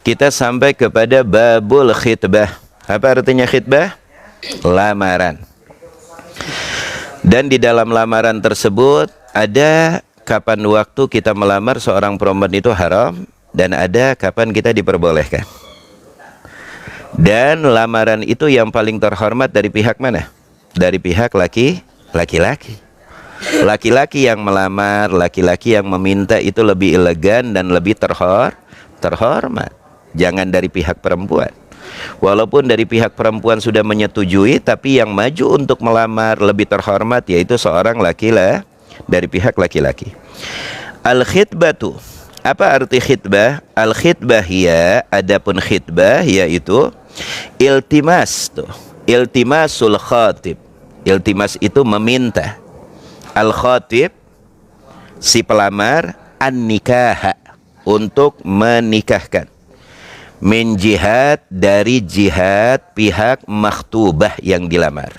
Kita sampai kepada babul khitbah. Apa artinya khitbah? Lamaran. Dan di dalam lamaran tersebut ada kapan waktu kita melamar seorang perempuan itu haram, dan ada kapan kita diperbolehkan. Dan lamaran itu yang paling terhormat dari pihak mana? Dari pihak laki-laki. Laki-laki yang melamar, laki-laki yang meminta itu lebih elegan dan lebih terhormat. Jangan dari pihak perempuan. Walaupun dari pihak perempuan sudah menyetujui, tapi yang maju untuk melamar lebih terhormat, yaitu seorang laki-laki dari pihak laki-laki. Al-khitbatu. Apa arti khitbah? Al-khitbah ya, adapun khitbah yaitu iltimas tuh. Iltimasul khatib. Iltimas itu meminta. Al-khatib si pelamar an-nikaha untuk menikahkan. Min jihad dari jihad pihak makhtubah yang dilamar.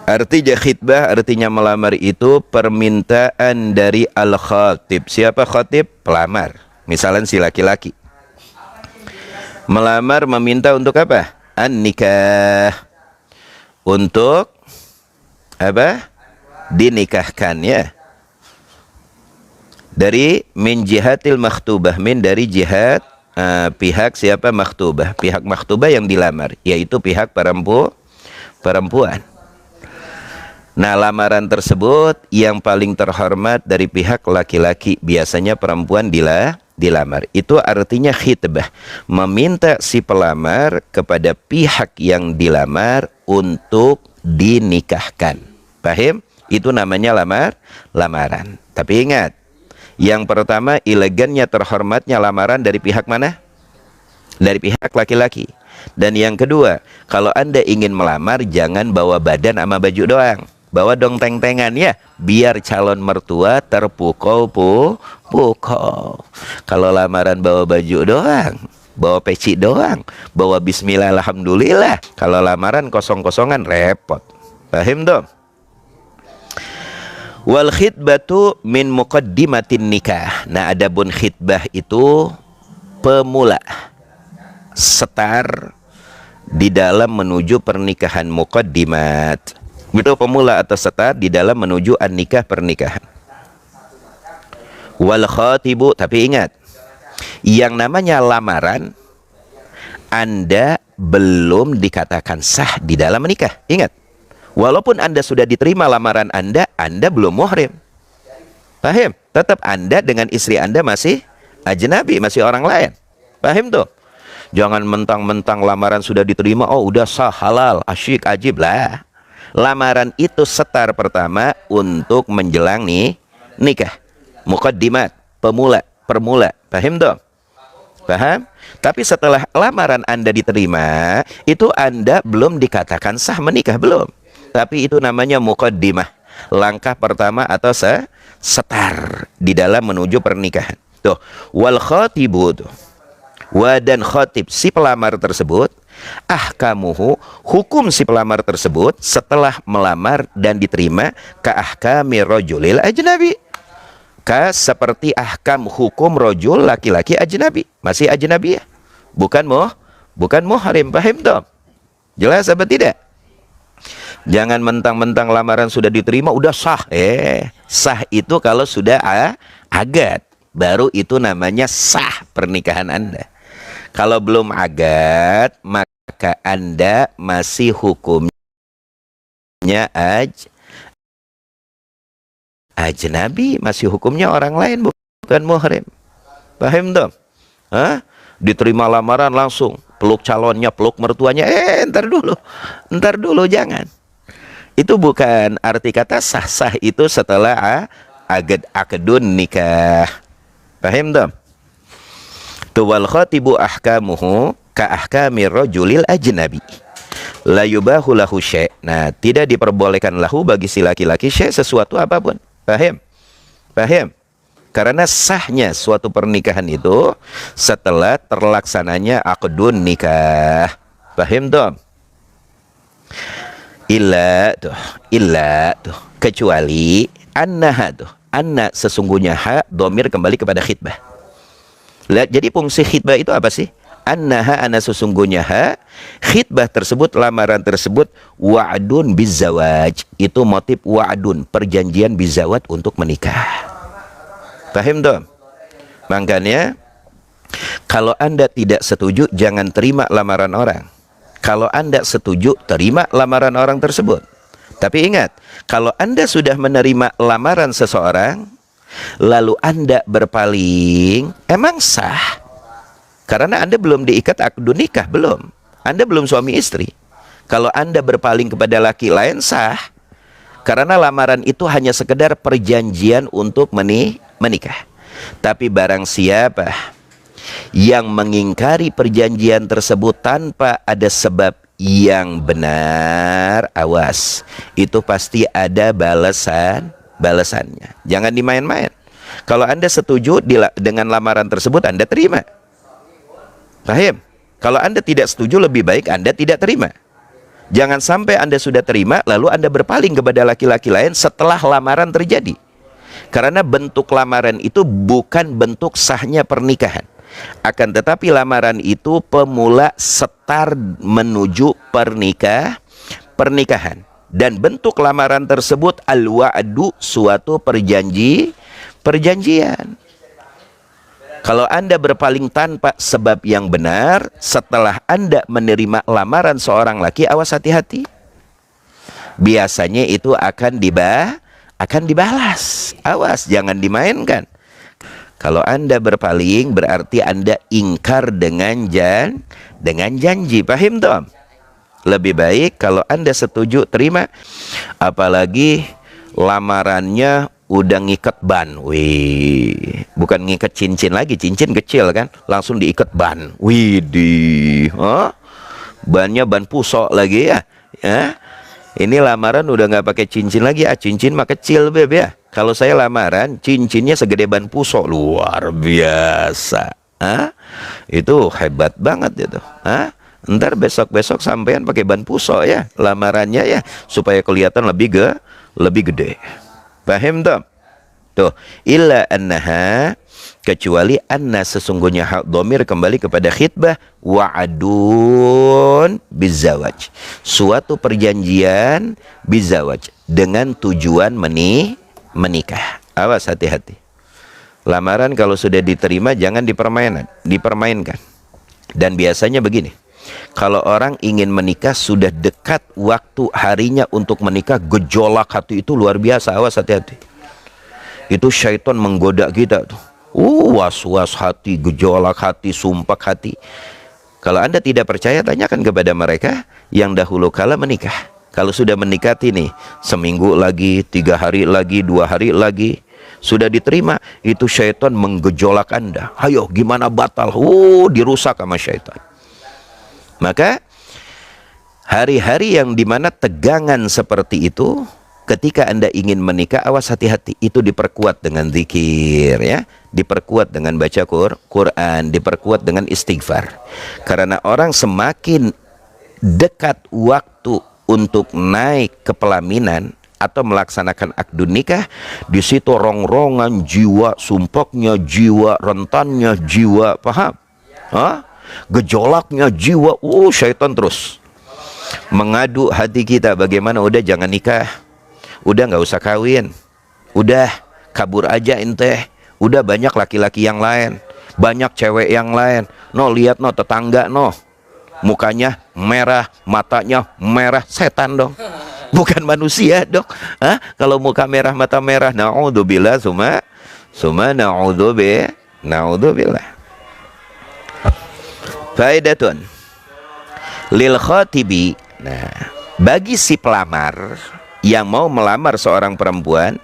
Artinya khitbah artinya melamar itu permintaan dari al-khatib. Siapa khatib? Pelamar. Misalnya si laki-laki melamar meminta untuk apa? An-nikah. Untuk apa? Dinikahkan ya. Dari min jihatil makhtubah, min dari jihad pihak siapa? Makhtubah. Pihak makhtubah yang dilamar, yaitu pihak perempuan. Nah, lamaran tersebut yang paling terhormat dari pihak laki-laki, biasanya perempuan dilamar. Itu artinya khitbah, meminta si pelamar kepada pihak yang dilamar untuk dinikahkan. Paham? Itu namanya lamaran. Tapi ingat, yang pertama, elegannya terhormatnya lamaran dari pihak mana? Dari pihak laki-laki. Dan yang kedua, kalau Anda ingin melamar, jangan bawa badan sama baju doang. Bawa dong teng-tengan ya, biar calon mertua terpukul. Kalau lamaran bawa baju doang, bawa peci doang, bawa bismillah alhamdulillah. Kalau lamaran kosong-kosongan repot. Paham dong? Wal khitbatu min muqaddimatin nikah. Nah, adapun khitbah itu pemula, setar di dalam menuju pernikahan. Muqaddimat itu pemula atau setar di dalam menuju an-nikah, pernikahan. Wal khatibu, tapi ingat, yang namanya lamaran Anda belum dikatakan sah di dalam menikah. Ingat, walaupun Anda sudah diterima lamaran Anda belum muhrim. Paham? Tetap Anda dengan istri Anda masih ajnabi, masih orang lain. Paham tuh? Jangan mentang-mentang lamaran sudah diterima, oh udah sah, halal, asyik, ajib lah. Lamaran itu setar pertama untuk menjelang nikah. Muqaddimat, permula. Paham dong? Paham? Tapi setelah lamaran Anda diterima, itu Anda belum dikatakan sah menikah, belum. Tapi itu namanya muqaddimah, langkah pertama atau setar di dalam menuju pernikahan. Tuh, wal khatibu tuh. Dan khatib si pelamar tersebut, ahkamuhu, hukum si pelamar tersebut setelah melamar dan diterima, ka ahkami rajulil ajnabi, seperti ahkam hukum rajul laki-laki ajnabi, masih ajnabi ya, bukan muhrim. Paham dong? Jelas apa tidak? Jangan mentang-mentang lamaran sudah diterima udah sah. Sah itu kalau sudah agad, baru itu namanya sah pernikahan Anda. Kalau belum agad, maka Anda masih hukumnya ajnabi, masih hukumnya orang lain, bukan muhrim. Paham dong? Diterima lamaran langsung peluk calonnya, peluk mertuanya. Ntar dulu, jangan. Itu bukan arti kata sah. Sah itu setelah akdun nikah. Paham dong? Wal khatibu ahkamuhu ka ahkami rajulil ajnabi, la yubahu lahu syai'. Nah, tidak diperbolehkan lahu bagi si laki-laki syai', sesuatu apapun. Paham? Karena sahnya suatu pernikahan itu setelah terlaksananya akdun nikah. Paham dong? Illa tuh kecuali anna sesungguhnya dhamir kembali kepada khitbah. Jadi fungsi khitbah itu apa sih? Annaha ana sesungguhnya khitbah tersebut, lamaran tersebut, wa'dun bizawaj. Itu motif wa'dun, perjanjian bizawaj untuk menikah. Paham dong? Makanya kalau Anda tidak setuju, jangan terima lamaran orang. Kalau Anda setuju, terima lamaran orang tersebut. Tapi ingat, kalau Anda sudah menerima lamaran seseorang, lalu Anda berpaling, emang sah? Karena Anda belum diikat akdu nikah, belum. Anda belum suami istri. Kalau Anda berpaling kepada laki lain, sah. Karena lamaran itu hanya sekedar perjanjian untuk menikah. Tapi barang siapa yang mengingkari perjanjian tersebut tanpa ada sebab yang benar, awas, itu pasti ada balasannya. Jangan dimain-main. Kalau Anda setuju dengan lamaran tersebut, Anda terima. Paham? Kalau Anda tidak setuju, lebih baik Anda tidak terima. Jangan sampai Anda sudah terima, lalu Anda berpaling kepada laki-laki lain setelah lamaran terjadi. Karena bentuk lamaran itu bukan bentuk sahnya pernikahan. Akan tetapi lamaran itu pemula setar menuju pernikahan. Dan bentuk lamaran tersebut al-wa'du, suatu perjanjian. Kalau Anda berpaling tanpa sebab yang benar, setelah Anda menerima lamaran seorang laki, awas, hati-hati. Biasanya itu akan dibalas. Awas, jangan dimainkan. Kalau Anda berpaling, berarti Anda ingkar dengan janji. Paham toh? Lebih baik kalau Anda setuju, terima. Apalagi lamarannya udah ngikat ban. Wih, bukan ngikat cincin lagi, cincin kecil kan, langsung diikat ban. Widih, bannya ban pusok lagi ya. Ini lamaran udah nggak pakai cincin lagi, cincin mah kecil beb ya. Kalau saya lamaran, cincinnya segede ban pusok, luar biasa. Itu hebat banget itu. Ntar besok-besok sampean pakai ban pusok ya, lamarannya ya, supaya kelihatan lebih gede. Paham toh? Tuh, illa annaha, kecuali anna, sesungguhnya hak domir kembali kepada khitbah, wa'adun bizawaj, suatu perjanjian bizawaj, dengan tujuan menikah. Awas, hati-hati. Lamaran kalau sudah diterima jangan dipermainkan. Dan biasanya begini, kalau orang ingin menikah, sudah dekat waktu harinya untuk menikah, gejolak hati itu luar biasa. Awas, hati-hati. Itu syaitan menggoda kita tuh. Was-was hati, gejolak hati, sumpah hati. Kalau Anda tidak percaya, tanyakan kepada mereka yang dahulu kala menikah. Kalau sudah mendekati nih, seminggu lagi, 3 hari lagi, 2 hari lagi, sudah diterima, itu syaitan menggejolak Anda. Ayo, gimana batal? Dirusak sama syaitan. Maka hari-hari yang dimana tegangan seperti itu, ketika Anda ingin menikah, awas, hati-hati. Itu diperkuat dengan zikir ya, diperkuat dengan baca Quran, diperkuat dengan istighfar. Karena orang semakin dekat waktu untuk naik ke pelaminan atau melaksanakan akdu nikah, di situ rongrongan jiwa, sumpoknya jiwa, rentannya jiwa, paham? Gejolaknya jiwa, syaitan terus mengadu hati kita. Bagaimana, udah jangan nikah, udah nggak usah kawin, udah kabur aja ente, udah banyak laki-laki yang lain, banyak cewek yang lain, lihat tetangga mukanya merah, matanya merah, setan dong, bukan manusia dong. Kalau muka merah, mata merah, naudzubillah, summa naudzubillah. Faidatun lil khatibi. Nah, bagi si pelamar yang mau melamar seorang perempuan,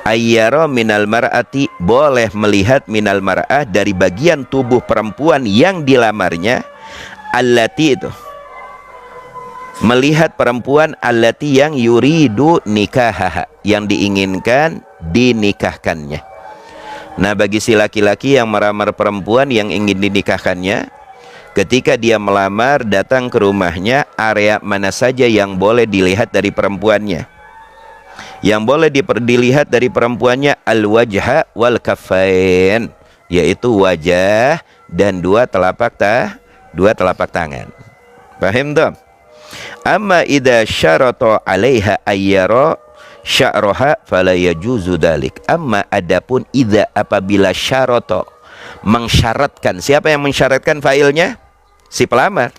ayyara minal mar'ati, boleh melihat minal mar'ah, dari bagian tubuh perempuan yang dilamarnya, allati, itu melihat perempuan, allati, yang yuridu nikahaha, yang diinginkan dinikahkannya. Nah, bagi si laki-laki yang melamar perempuan yang ingin dinikahkannya, ketika dia melamar, datang ke rumahnya, area mana saja yang boleh dilihat dari perempuannya? Yang boleh dilihat dari perempuannya, al-wajha wal kaffain, yaitu wajah dan dua telapak tangan. Paham tuh? Amma idza syarata 'alaiha ayyara sya'raha fala yajuzu dzalik. Amma adapun idza apabila syarata mensyaratkan, siapa yang mensyaratkan failnya? Si pelamar.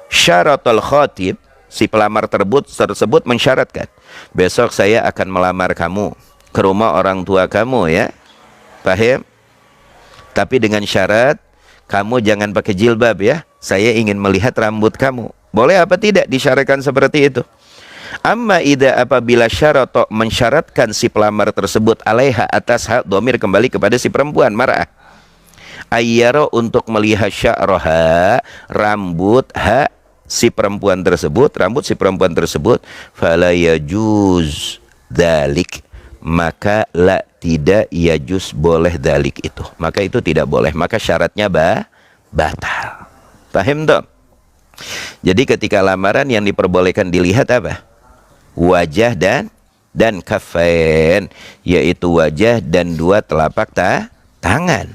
Syaratul khatib, si pelamar tersebut mensyaratkan, besok saya akan melamar kamu ke rumah orang tua kamu ya. Paham? Tapi dengan syarat kamu jangan pakai jilbab ya. Saya ingin melihat rambut kamu. Boleh apa tidak disyaratkan seperti itu? Amma idza apabila syarata mensyaratkan si pelamar tersebut alaiha atas hak, domir kembali kepada si perempuan mar'ah. Ayyara untuk melihat sya'raha rambut si perempuan tersebut, fala yajuz dzalik, maka la tidak yajuz boleh dzalik itu. Maka itu tidak boleh, maka syaratnya batal. Paham toh? Jadi ketika lamaran yang diperbolehkan dilihat apa? Wajah dan kafain, yaitu wajah dan dua telapak tangan.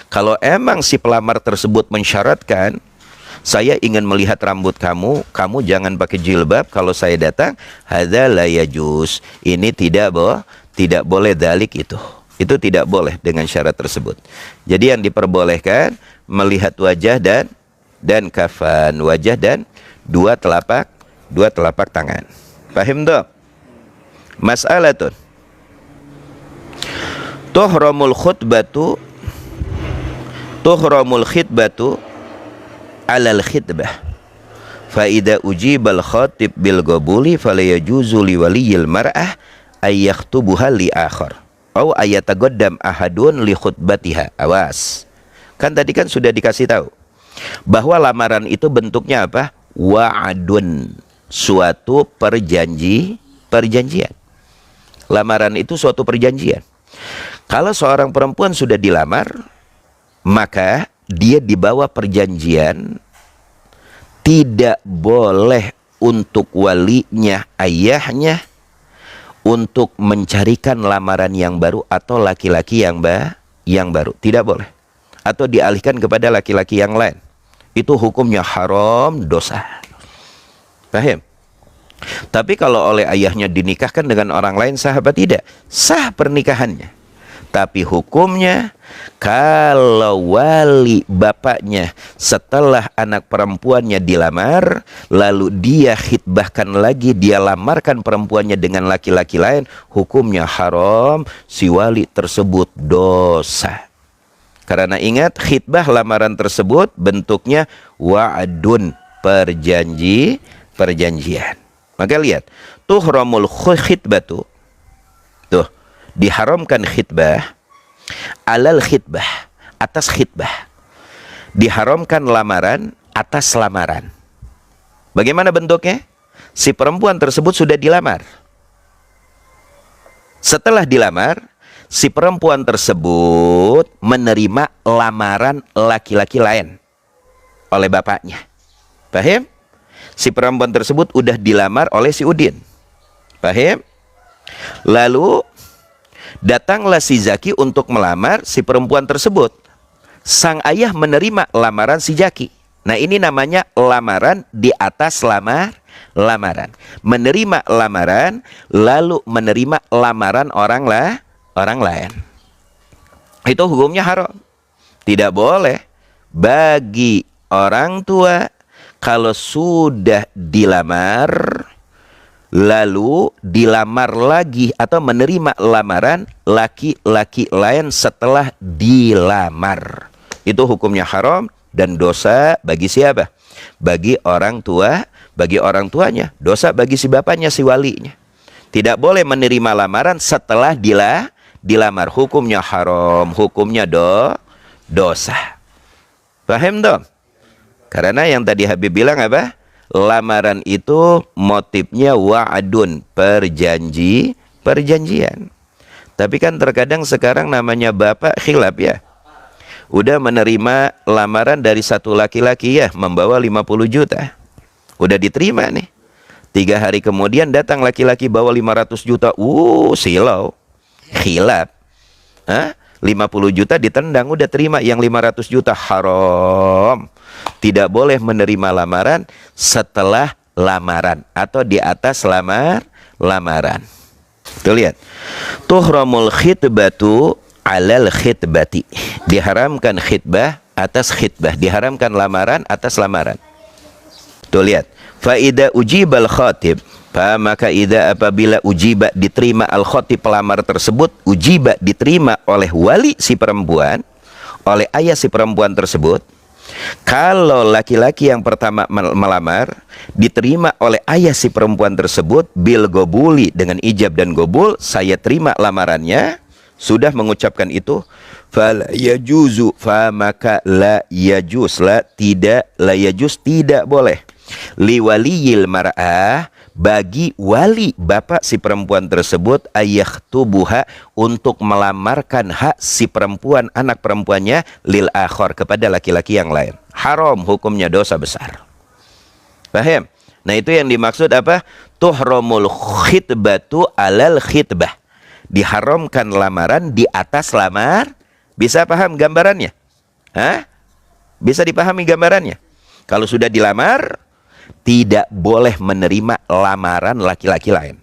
Kalau emang si pelamar tersebut mensyaratkan, saya ingin melihat rambut kamu, kamu jangan pakai jilbab kalau saya datang, hadza la yajuz. Ini tidak boleh dalik itu. Itu tidak boleh dengan syarat tersebut. Jadi yang diperbolehkan melihat wajah dan kafan, wajah dan dua telapak tangan. Paham tuh? Mas'alatun. Tuhramul khitbatu alal khitbah. Fa idza ujibal khatib bil qabuli fala yajuzu li waliyil mar'ah ay yakhtubuha li akhar aw ayataqaddam ahadun li khutbatiha. Awas. Kan tadi kan sudah dikasih tahu bahwa lamaran itu bentuknya apa? Wa'adun, suatu perjanjian. Lamaran itu suatu perjanjian. Kalau seorang perempuan sudah dilamar, maka dia dibawa perjanjian tidak boleh untuk walinya, ayahnya, untuk mencarikan lamaran yang baru atau laki-laki yang baru. Tidak boleh. Atau dialihkan kepada laki-laki yang lain. Itu hukumnya haram, dosa. Paham? Tapi kalau oleh ayahnya dinikahkan dengan orang lain, sah apa tidak? Sah pernikahannya. Tapi hukumnya, kalau wali bapaknya setelah anak perempuannya dilamar, lalu dia khitbahkan lagi, dia lamarkan perempuannya dengan laki-laki lain, hukumnya haram, si wali tersebut dosa. Karena ingat, khitbah lamaran tersebut bentuknya wa'adun, perjanjian. Maka lihat, tuhramul khitbatu, tuh, diharamkan khitbah alal khitbah, atas khitbah. Diharamkan lamaran atas lamaran. Bagaimana bentuknya? Si perempuan tersebut sudah dilamar. Setelah dilamar, si perempuan tersebut menerima lamaran laki-laki lain oleh bapaknya. Paham? Si perempuan tersebut udah dilamar oleh si Udin. Paham? Lalu datanglah si Zaki untuk melamar si perempuan tersebut. Sang ayah menerima lamaran si Zaki. Nah, ini namanya lamaran di atas lamaran. Menerima lamaran, lalu menerima lamaran orang lain. Itu hukumnya haram. Tidak boleh bagi orang tua kalau sudah dilamar, lalu dilamar lagi atau menerima lamaran laki-laki lain setelah dilamar. Itu hukumnya haram dan dosa bagi siapa? Bagi orang tua, bagi orang tuanya. Dosa bagi si bapaknya, si walinya. Tidak boleh menerima lamaran setelah dilamar. Hukumnya haram, hukumnya dosa. Paham dong? Karena yang tadi Habib bilang apa? Lamaran itu motifnya wa'adun, perjanjian. Tapi kan terkadang sekarang namanya bapak khilaf ya. Udah menerima lamaran dari satu laki-laki ya, membawa 50 juta. Udah diterima nih. 3 hari kemudian datang laki-laki bawa 500 juta. Silau. Khilaf. Hah? 50 juta ditendang, udah terima yang 500 juta. Haram. Tidak boleh menerima lamaran setelah lamaran atau di atas lamaran. Tuh lihat. Tuhramul khitbatu alal khitbati. Diharamkan khitbah atas khitbah. Diharamkan lamaran atas lamaran. Tuh lihat. Fa idza ujibal khatib, maka idza apabila ujiba diterima al khatib pelamar tersebut, ujiba diterima oleh wali si perempuan, oleh ayah si perempuan tersebut. Kalau laki-laki yang pertama melamar diterima oleh ayah si perempuan tersebut bil gobuli, dengan ijab dan gobul, saya terima lamarannya, sudah mengucapkan itu, fala yajuzu, maka la yajuz, la yajuz tidak boleh, liwaliyil mar'ah, bagi wali bapak si perempuan tersebut, ayakhtubuha, untuk melamarkan hak si perempuan, anak perempuannya, lil akhor, kepada laki-laki yang lain. Haram, hukumnya dosa besar. Paham? Nah, itu yang dimaksud apa? Tuhramul khitbatu alal khitbah. Diharamkan lamaran di atas lamar. Bisa paham gambarannya? Hah? Bisa dipahami gambarannya? Kalau sudah dilamar, tidak boleh menerima lamaran laki-laki lain,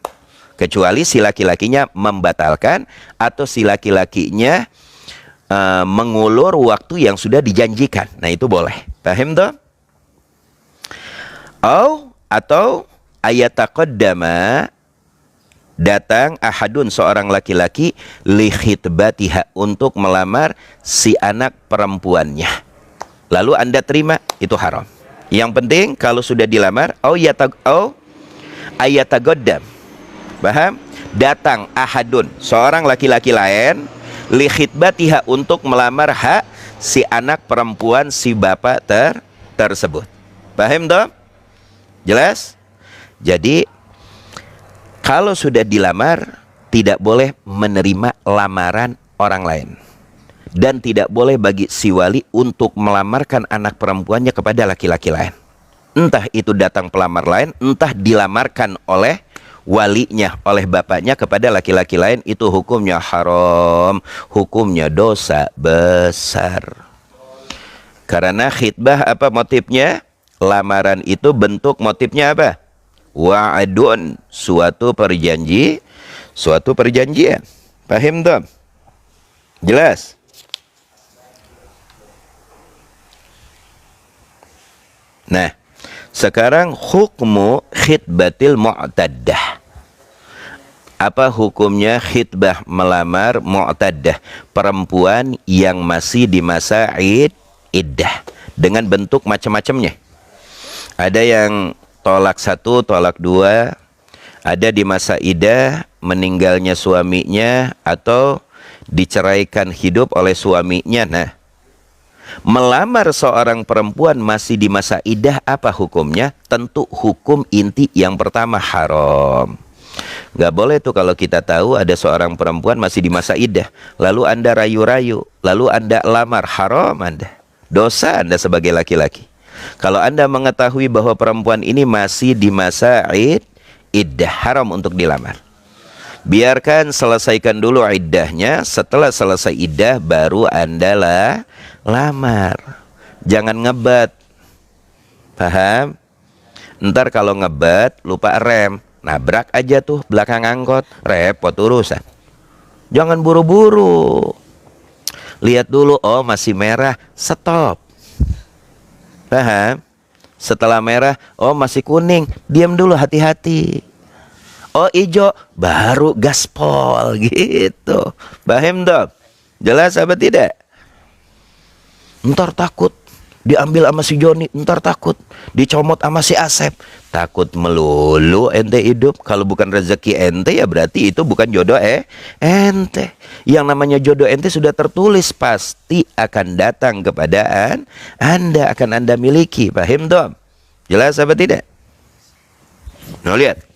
kecuali si laki-lakinya membatalkan atau si laki-lakinya mengulur waktu yang sudah dijanjikan. Nah, itu boleh. Paham toh? Atau ayataqaddama, datang ahadun, seorang laki-laki, li khitbatiha, untuk melamar si anak perempuannya, lalu Anda terima, itu haram. Yang penting kalau sudah dilamar, ayataqaddam, paham? Datang ahadun, seorang laki-laki lain, li khitbatiha, untuk melamar hak si anak perempuan si bapak tersebut. Paham toh? Jelas? Jadi kalau sudah dilamar, tidak boleh menerima lamaran orang lain. Dan tidak boleh bagi si wali untuk melamarkan anak perempuannya kepada laki-laki lain. Entah itu datang pelamar lain, entah dilamarkan oleh walinya, oleh bapaknya kepada laki-laki lain, itu hukumnya haram, hukumnya dosa besar. Karena khitbah apa motifnya? Lamaran itu bentuk motifnya apa? Wa'adun, suatu perjanjian. Paham tuh? Jelas? Nah, sekarang hukmu khitbatil mu'taddah. Apa hukumnya khitbah melamar mu'taddah, perempuan yang masih di masa iddah, dengan bentuk macam-macamnya. Ada yang tolak 1, tolak 2, ada di masa iddah, meninggalnya suaminya atau diceraikan hidup oleh suaminya. Nah, melamar seorang perempuan masih di masa iddah, apa hukumnya? Tentu hukum inti yang pertama haram. Gak boleh tuh kalau kita tahu ada seorang perempuan masih di masa iddah, lalu Anda rayu-rayu, lalu Anda lamar, haram Anda. Dosa Anda sebagai laki-laki. Kalau Anda mengetahui bahwa perempuan ini masih di masa iddah, haram untuk dilamar. Biarkan selesaikan dulu iddahnya. Setelah selesai iddah baru Anda lamar. Jangan ngebat. Paham? Ntar kalau ngebat lupa rem, nabrak aja tuh belakang angkot, repot urusan. Jangan buru-buru. Lihat dulu, oh masih merah, stop. Paham? Setelah merah, oh masih kuning, diam dulu, hati-hati. Oh hijau, baru gaspol gitu. Paham dong? Jelas apa tidak? Ntar takut diambil sama si Joni, ntar takut dicomot sama si Asep. Takut melulu ente hidup. Kalau bukan rezeki ente, ya berarti itu bukan jodoh ente. Yang namanya jodoh ente sudah tertulis, pasti akan datang kepada Anda, akan Anda miliki. Paham dong? Jelas apa tidak? Nah, lihat.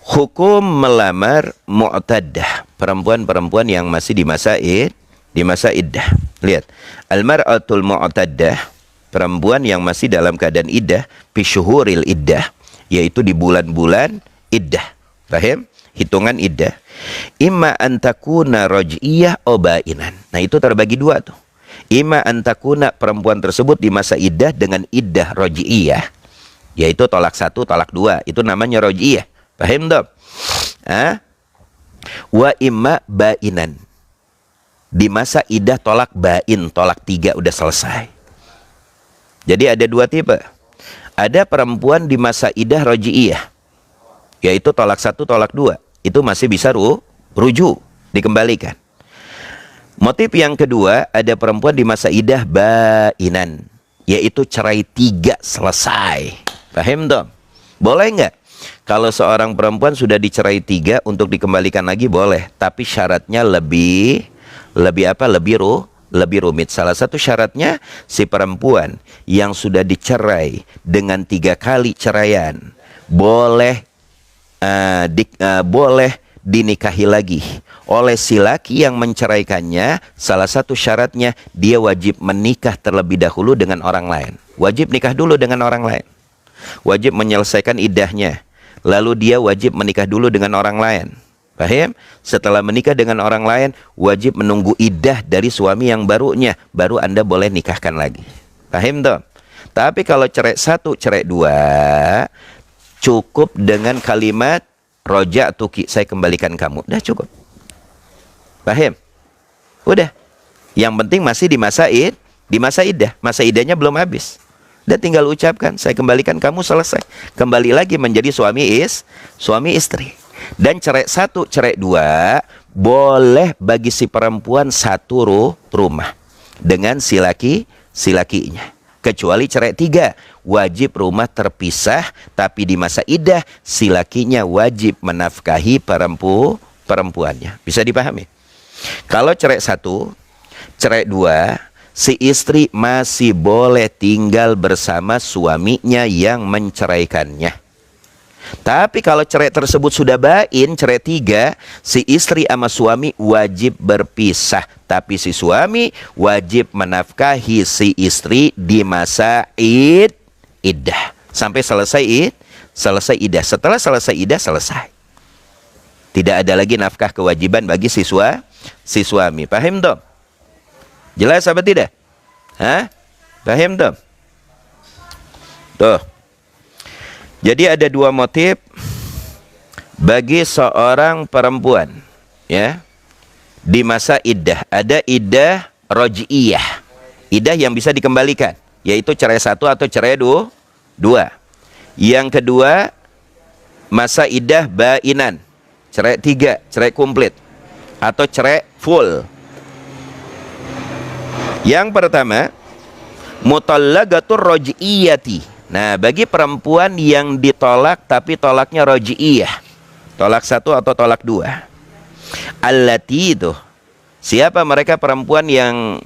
Hukum melamar mu'taddah, perempuan-perempuan yang masih di masa iddah. Lihat, almar'atul mu'taddah, perempuan yang masih dalam keadaan iddah, fi syuhuril iddah, yaitu di bulan-bulan iddah. Paham? hitungan iddah, imma antakuna roj'iyah obainan. Nah itu terbagi dua tuh. Imma antakuna perempuan tersebut di masa iddah dengan iddah roj'iyah, yaitu tolak 1, tolak 2. Itu namanya roj'iyah. Paham dong? Wa imma bainan, di masa iddah tolak bain, tolak 3 udah selesai. Jadi ada dua tipe. Ada perempuan di masa iddah roj'iyah, yaitu tolak 1, tolak 2. Itu masih bisa rujuk, dikembalikan. Motif yang kedua, ada perempuan di masa iddah bainan, yaitu cerai 3 selesai. Paham dong? Boleh nggak? Kalau seorang perempuan sudah dicerai 3 untuk dikembalikan lagi boleh, tapi syaratnya lebih rumit. Salah satu syaratnya, si perempuan yang sudah dicerai dengan 3 kali ceraian boleh dinikahi lagi oleh si laki yang menceraikannya. Salah satu syaratnya, dia wajib menikah terlebih dahulu dengan orang lain. Wajib nikah dulu dengan orang lain, wajib menyelesaikan iddahnya, lalu dia wajib menikah dulu dengan orang lain. Paham? Setelah menikah dengan orang lain, wajib menunggu iddah dari suami yang barunya, baru Anda boleh nikahkan lagi. Paham dong? Tapi kalau cerai 1, cerai 2, cukup dengan kalimat roja'tuki, saya kembalikan kamu. Udah cukup. Paham? Udah. Yang penting masih di masa iddah. Masa iddahnya belum habis. Dan tinggal ucapkan, saya kembalikan kamu, selesai. Kembali lagi menjadi suami istri. Dan cerai 1, cerai 2 boleh bagi si perempuan 1 rumah dengan si lakinya. Kecuali cerai 3, wajib rumah terpisah, tapi di masa iddah si lakinya wajib menafkahi perempuannya. Bisa dipahami? Kalau cerai 1, cerai 2, si istri masih boleh tinggal bersama suaminya yang menceraikannya. Tapi kalau cerai tersebut sudah bain, cerai 3, si istri sama suami wajib berpisah. Tapi si suami wajib menafkahi si istri di masa iddah. Sampai selesai iddah. Setelah selesai iddah, selesai. Tidak ada lagi nafkah kewajiban bagi si suami. Paham dong? Jelas apa tidak? Paham dong? Tuh. Jadi ada 2 motif bagi seorang perempuan, ya, di masa iddah. Ada iddah roj'iyah, iddah yang bisa dikembalikan, yaitu cerai 1 atau cerai 2. Yang kedua, masa iddah bainan, cerai 3, cerai komplit atau cerai full. Yang pertama, mutallaqatur roj'iyati. Nah, bagi perempuan yang ditolak tapi tolaknya roj'iyah, tolak 1 atau tolak 2. Allati itu, siapa mereka perempuan yang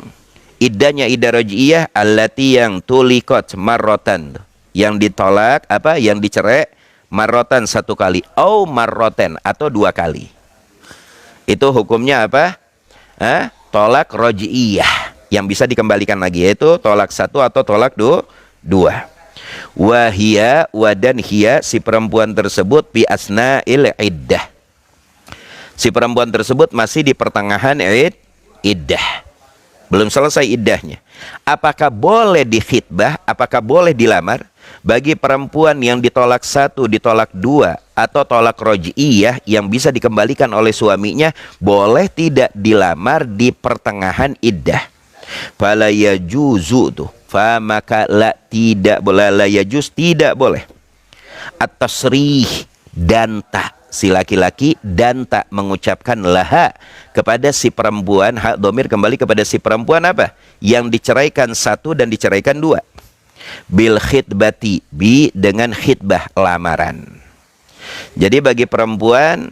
iddahnya iddah roj'iyah? Allati yang tulikot marrotan, yang ditolak yang dicerai marrotan 1 kali, au marroten atau 2 kali. Itu hukumnya apa? Tolak roj'iyah yang bisa dikembalikan lagi, yaitu tolak 1 atau tolak 2. Wahia wadan hiya, si perempuan tersebut bi asna'il iddah, si perempuan tersebut masih di pertengahan iddah, belum selesai iddahnya. Apakah boleh dikhitbah, apakah boleh dilamar? Bagi perempuan yang ditolak 1, ditolak 2 atau tolak roj'iyah yang bisa dikembalikan oleh suaminya, boleh tidak dilamar di pertengahan iddah. Fala yajuzu tuh, fa maka tidak boleh, la yajuz tidak boleh, at-tasrih danta, si laki-laki danta mengucapkan laha kepada si perempuan. Hak domir kembali kepada si perempuan yang diceraikan 1 dan diceraikan 2. Bil khitbati, dengan khitbah, lamaran. Jadi bagi perempuan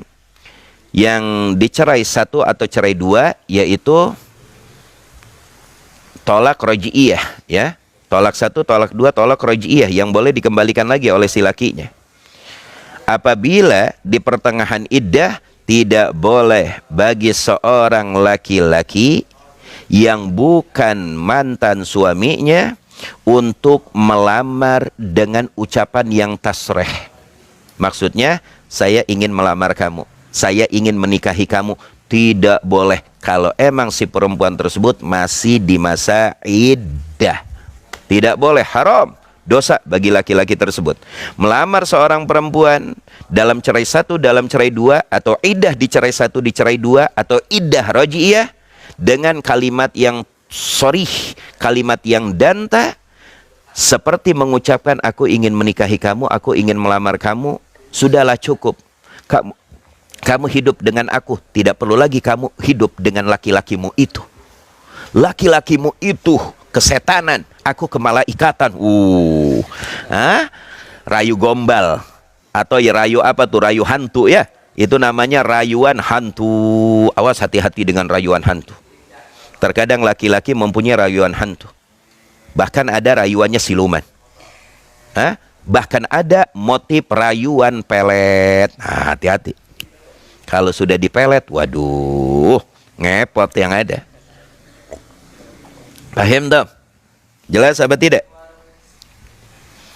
yang dicerai 1 atau cerai 2, yaitu tolak roj'iyah, ya, tolak 1, tolak 2, tolak roj'iyah yang boleh dikembalikan lagi oleh si lakinya. Apabila di pertengahan iddah, tidak boleh bagi seorang laki-laki yang bukan mantan suaminya untuk melamar dengan ucapan yang tasrih. Maksudnya, saya ingin melamar kamu, saya ingin menikahi kamu. Tidak boleh kalau emang si perempuan tersebut masih di masa iddah. Tidak boleh, haram, dosa bagi laki-laki tersebut melamar seorang perempuan dalam cerai satu, dalam cerai dua, atau iddah di cerai satu, di cerai dua, atau iddah roji'iyah dengan kalimat yang sorih, kalimat yang danta, seperti mengucapkan aku ingin menikahi kamu, aku ingin melamar kamu, sudahlah cukup. Kamu hidup dengan aku, tidak perlu lagi kamu hidup dengan laki-lakimu itu. Laki-lakimu itu kesetanan, aku kemalaikatan. Rayu gombal, atau ya rayu apa tuh, rayu hantu ya. Itu namanya rayuan hantu. Awas, hati-hati dengan rayuan hantu. Terkadang laki-laki mempunyai rayuan hantu. Bahkan ada rayuannya siluman. Bahkan ada motif rayuan pelet. Nah, hati-hati. Kalau sudah dipelet, waduh, ngepot yang ada. Paham dong? Jelas apa tidak?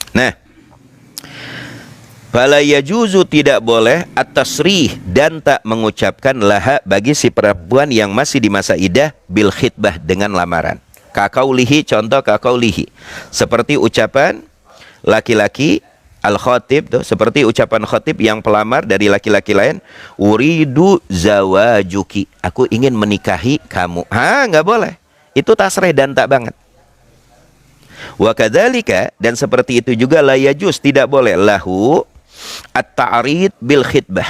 Nah, fala yajuzu, tidak boleh at-tasrih, dan tak mengucapkan laha bagi si perempuan yang masih di masa iddah bil khitbah, dengan lamaran. Kakaulihi, contoh kakaulihi, seperti ucapan laki-laki al-khatib tuh, seperti ucapan khatib yang pelamar dari laki-laki lain, uridu zawajuki, aku ingin menikahi kamu. Nggak boleh. Itu tasrih dan tak banget. Wa kadzalika, dan seperti itu juga la yajuz, tidak boleh lahu at-ta'rid bil khitbah.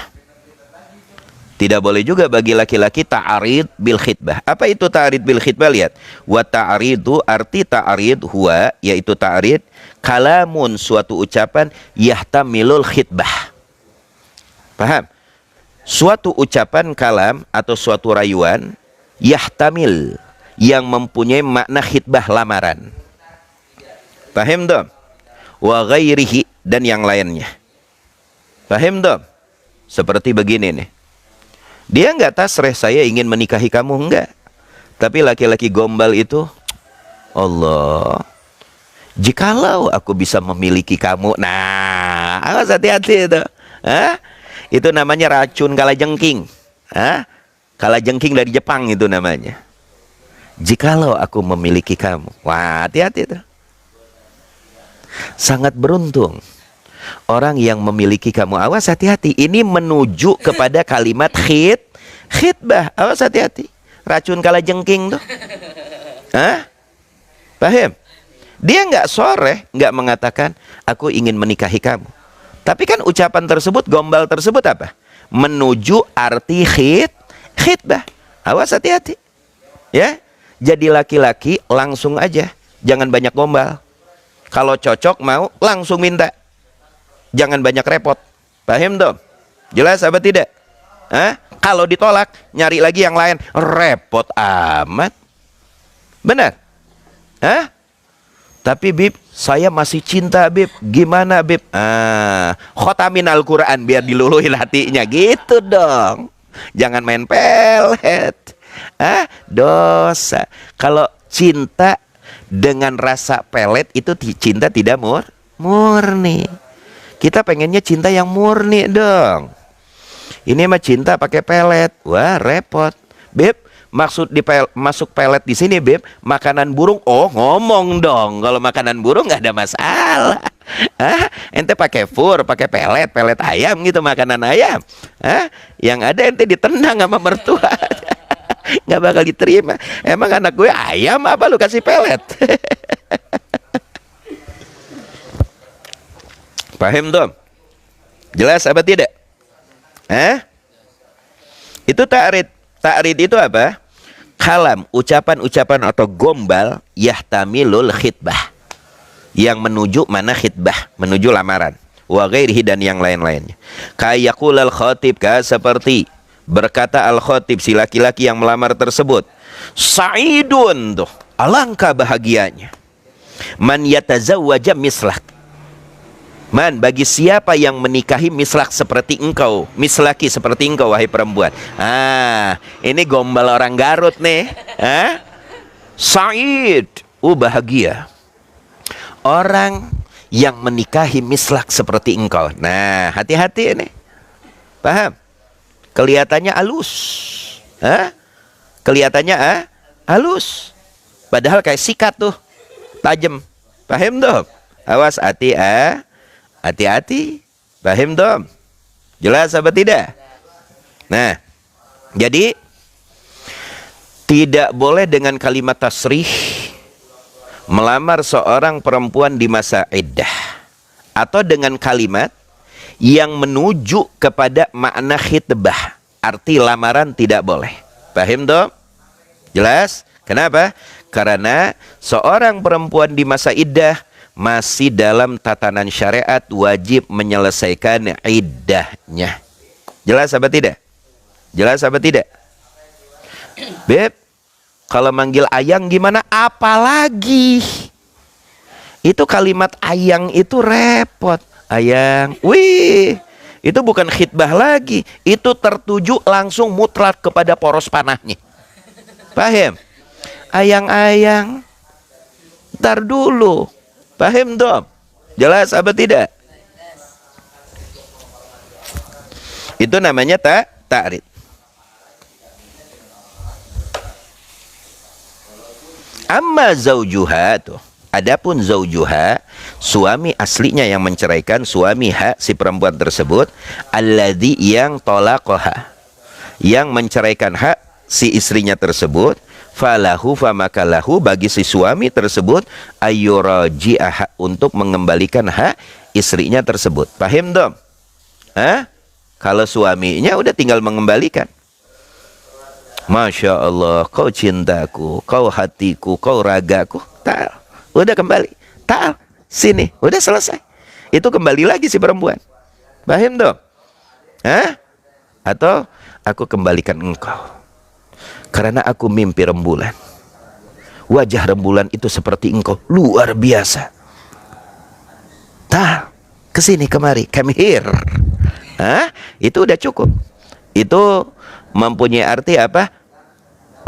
Tidak boleh juga bagi laki-laki ta'rid bil khitbah. Apa itu ta'rid bil khitbah? Lihat. Wa ta'ridu, arti ta'rid huwa, yaitu ta'rid kalamun, suatu ucapan yahtamilul khitbah. Paham? Suatu ucapan kalam atau suatu rayuan yahtamil, yang mempunyai makna khitbah, lamaran. Paham dong? Wa ghairihi, dan yang lainnya. Paham dong? Seperti begini nih. Dia nggak tasrih saya ingin menikahi kamu, enggak. Tapi laki-laki gombal itu, Allah, jikalau aku bisa memiliki kamu. Nah, awas, hati-hati itu. Itu namanya racun kalajengking. Kalajengking dari Jepang itu namanya. Jikalau aku memiliki kamu. Wah, hati-hati itu. Sangat beruntung orang yang memiliki kamu. Awas, hati-hati. Ini menuju kepada kalimat khitbah. Awas, hati-hati. Racun kalajengking tuh. Paham? Dia nggak soreh, nggak mengatakan aku ingin menikahi kamu. Tapi kan ucapan tersebut, gombal tersebut apa? Menuju arti khitbah. Awas, hati-hati. Ya, jadi laki-laki langsung aja, jangan banyak gombal. Kalau cocok mau langsung minta, jangan banyak repot. Paham dong? Jelas apa tidak? Kalau ditolak, nyari lagi yang lain, repot amat. Benar? Tapi Bib, saya masih cinta Bib. Gimana Bib? Khotamin Al-Quran biar diluluhin hatinya. Gitu dong. Jangan main pelet. Dosa. Kalau cinta dengan rasa pelet, itu cinta tidak murni. Kita pengennya cinta yang murni dong. Ini mah cinta pakai pelet. Wah, repot. Beb, maksud masuk pelet di sini, Beb, makanan burung. Oh, ngomong dong. Kalau makanan burung nggak ada masalah. Ente pakai pakai pelet ayam gitu, makanan ayam. Yang ada ente ditendang sama mertua. Nggak bakal diterima. Emang anak gue ayam apa lu kasih pelet? Paham dong? Jelas apa tidak? Itu ta'rid. Ta'rid itu apa? Kalam, ucapan-ucapan atau gombal yahtamilul khitbah, yang menuju mana khitbah, menuju lamaran. Wa ghairihi, dan yang lain-lainnya. Kayaqulal khatib, seperti berkata al-khatib, si laki-laki yang melamar tersebut, sa'idun, tuh, alangkah bahagianya, man yatazawwaja mislak, man, bagi siapa yang menikahi mislak seperti engkau, mislaki seperti engkau, wahai perempuan. Ini gombal orang Garut nih. Sa'id, bahagia orang yang menikahi mislak seperti engkau. Nah, hati-hati ini. Paham? kelihatannya halus. Hah? Kelihatannya halus. Padahal kayak sikat tuh, tajam. Paham dong? Awas hati-hati. Paham dong? Jelas apa tidak? Nah, jadi tidak boleh dengan kalimat tasrih melamar seorang perempuan di masa iddah, atau dengan kalimat yang menuju kepada makna khitbah, arti lamaran tidak boleh. Paham dong? Jelas? Kenapa? Karena seorang perempuan di masa iddah masih dalam tatanan syariat wajib menyelesaikan iddahnya. Jelas apa tidak? Jelas apa tidak? Beb, kalau manggil ayang gimana? Apalagi itu kalimat ayang itu repot. Ayang, wih, itu bukan khitbah lagi, itu tertuju langsung mutlak kepada poros panahnya. Paham? Ayang-ayang, ntar dulu. Paham dong? Jelas apa tidak? Itu namanya ta'rid. Amma zaujuha tuh. Adapun zaujuha, suami aslinya yang menceraikan, suami si perempuan tersebut, alladzi yang talaqaha, yang menceraikan si istrinya tersebut, falahu famakalahu, bagi si suami tersebut ayyuraji'aha, untuk mengembalikan istrinya tersebut. Paham dong? Kalau suaminya udah tinggal mengembalikan. Masya Allah, kau cintaku, kau hatiku, kau ragaku, tal, udah kembali, tal, sini, udah selesai. Itu kembali lagi si perempuan. Paham dong? Atau aku kembalikan engkau karena aku mimpi rembulan. Wajah rembulan itu seperti engkau, luar biasa. Tal, kesini kemari, come here. Itu udah cukup. Itu mempunyai arti apa?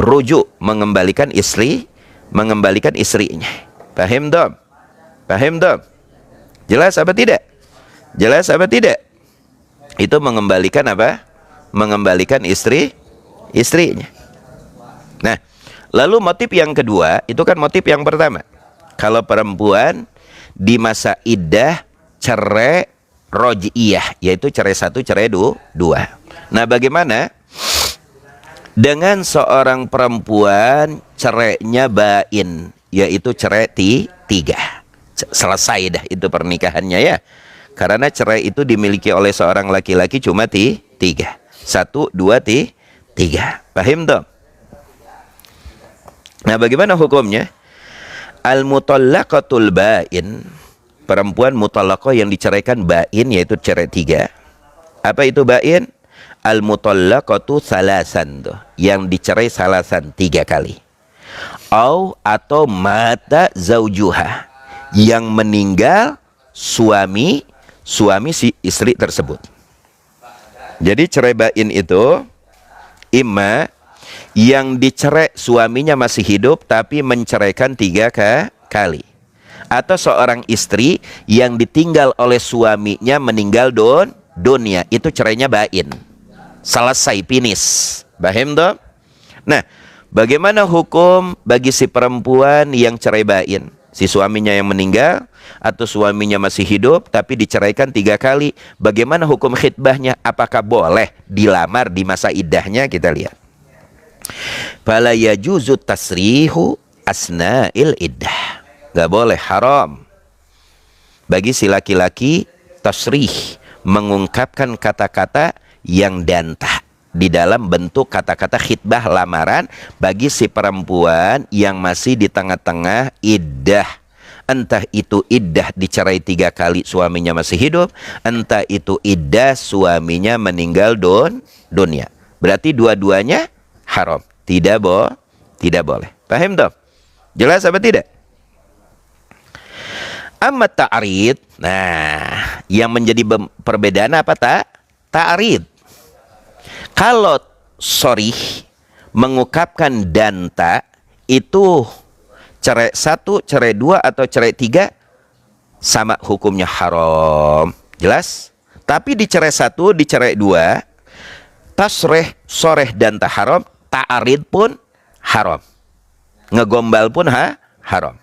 Rujuk, mengembalikan istrinya. Paham dong? Paham dong? Jelas apa tidak? Jelas apa tidak? Itu mengembalikan apa? Mengembalikan istrinya. Nah, lalu motif yang kedua, itu kan motif yang pertama. Kalau perempuan di masa iddah cerai roj'iyah, yaitu cerai 1, cerai 2. Nah, bagaimana dengan seorang perempuan cerainya bain, yaitu cerai 3? Selesai dah itu pernikahannya ya. Karena cerai itu dimiliki oleh seorang laki-laki cuma 3. 1, 2, 3. Paham dong? Nah, bagaimana hukumnya? Al-mutallaqatul bain, perempuan mutallaqah yang diceraikan bain, yaitu cerai 3. Apa itu bain? Al-mutallaqatu salasan tuh, yang dicerai salasan 3 kali. Atau mata zaujuha, yang meninggal suami si istri tersebut. Jadi cerai bain itu imma yang dicerai suaminya masih hidup tapi menceraikan 3 kali, atau seorang istri yang ditinggal oleh suaminya meninggal dunia, itu cerainya bain. Selesai, finish. Paham dong? Nah, bagaimana hukum bagi si perempuan yang cerai bain? Si suaminya yang meninggal atau suaminya masih hidup tapi diceraikan 3 kali. Bagaimana hukum khitbahnya? Apakah boleh dilamar di masa iddahnya? Kita lihat. Fala yajuzu tasrihu asna'il iddah. Gak boleh, haram bagi si laki-laki tasrih, mengungkapkan kata-kata yang dantah di dalam bentuk kata-kata khitbah lamaran bagi si perempuan yang masih di tengah-tengah iddah. Entah itu iddah dicerai 3 kali suaminya masih hidup, entah itu iddah suaminya meninggal dunia. Berarti dua-duanya haram. Tidak boleh. Paham dong? Jelas apa tidak? Amma ta'rid. Nah, yang menjadi perbedaan apa ta'rid? Kalau sorih mengungkapkan danta, itu cerai 1, cerai 2 atau cerai 3 sama hukumnya haram. Jelas? Tapi di cerai 1, di cerai 2 tasrih, soreh dan haram, ta'arid pun haram. Ngegombal pun haram.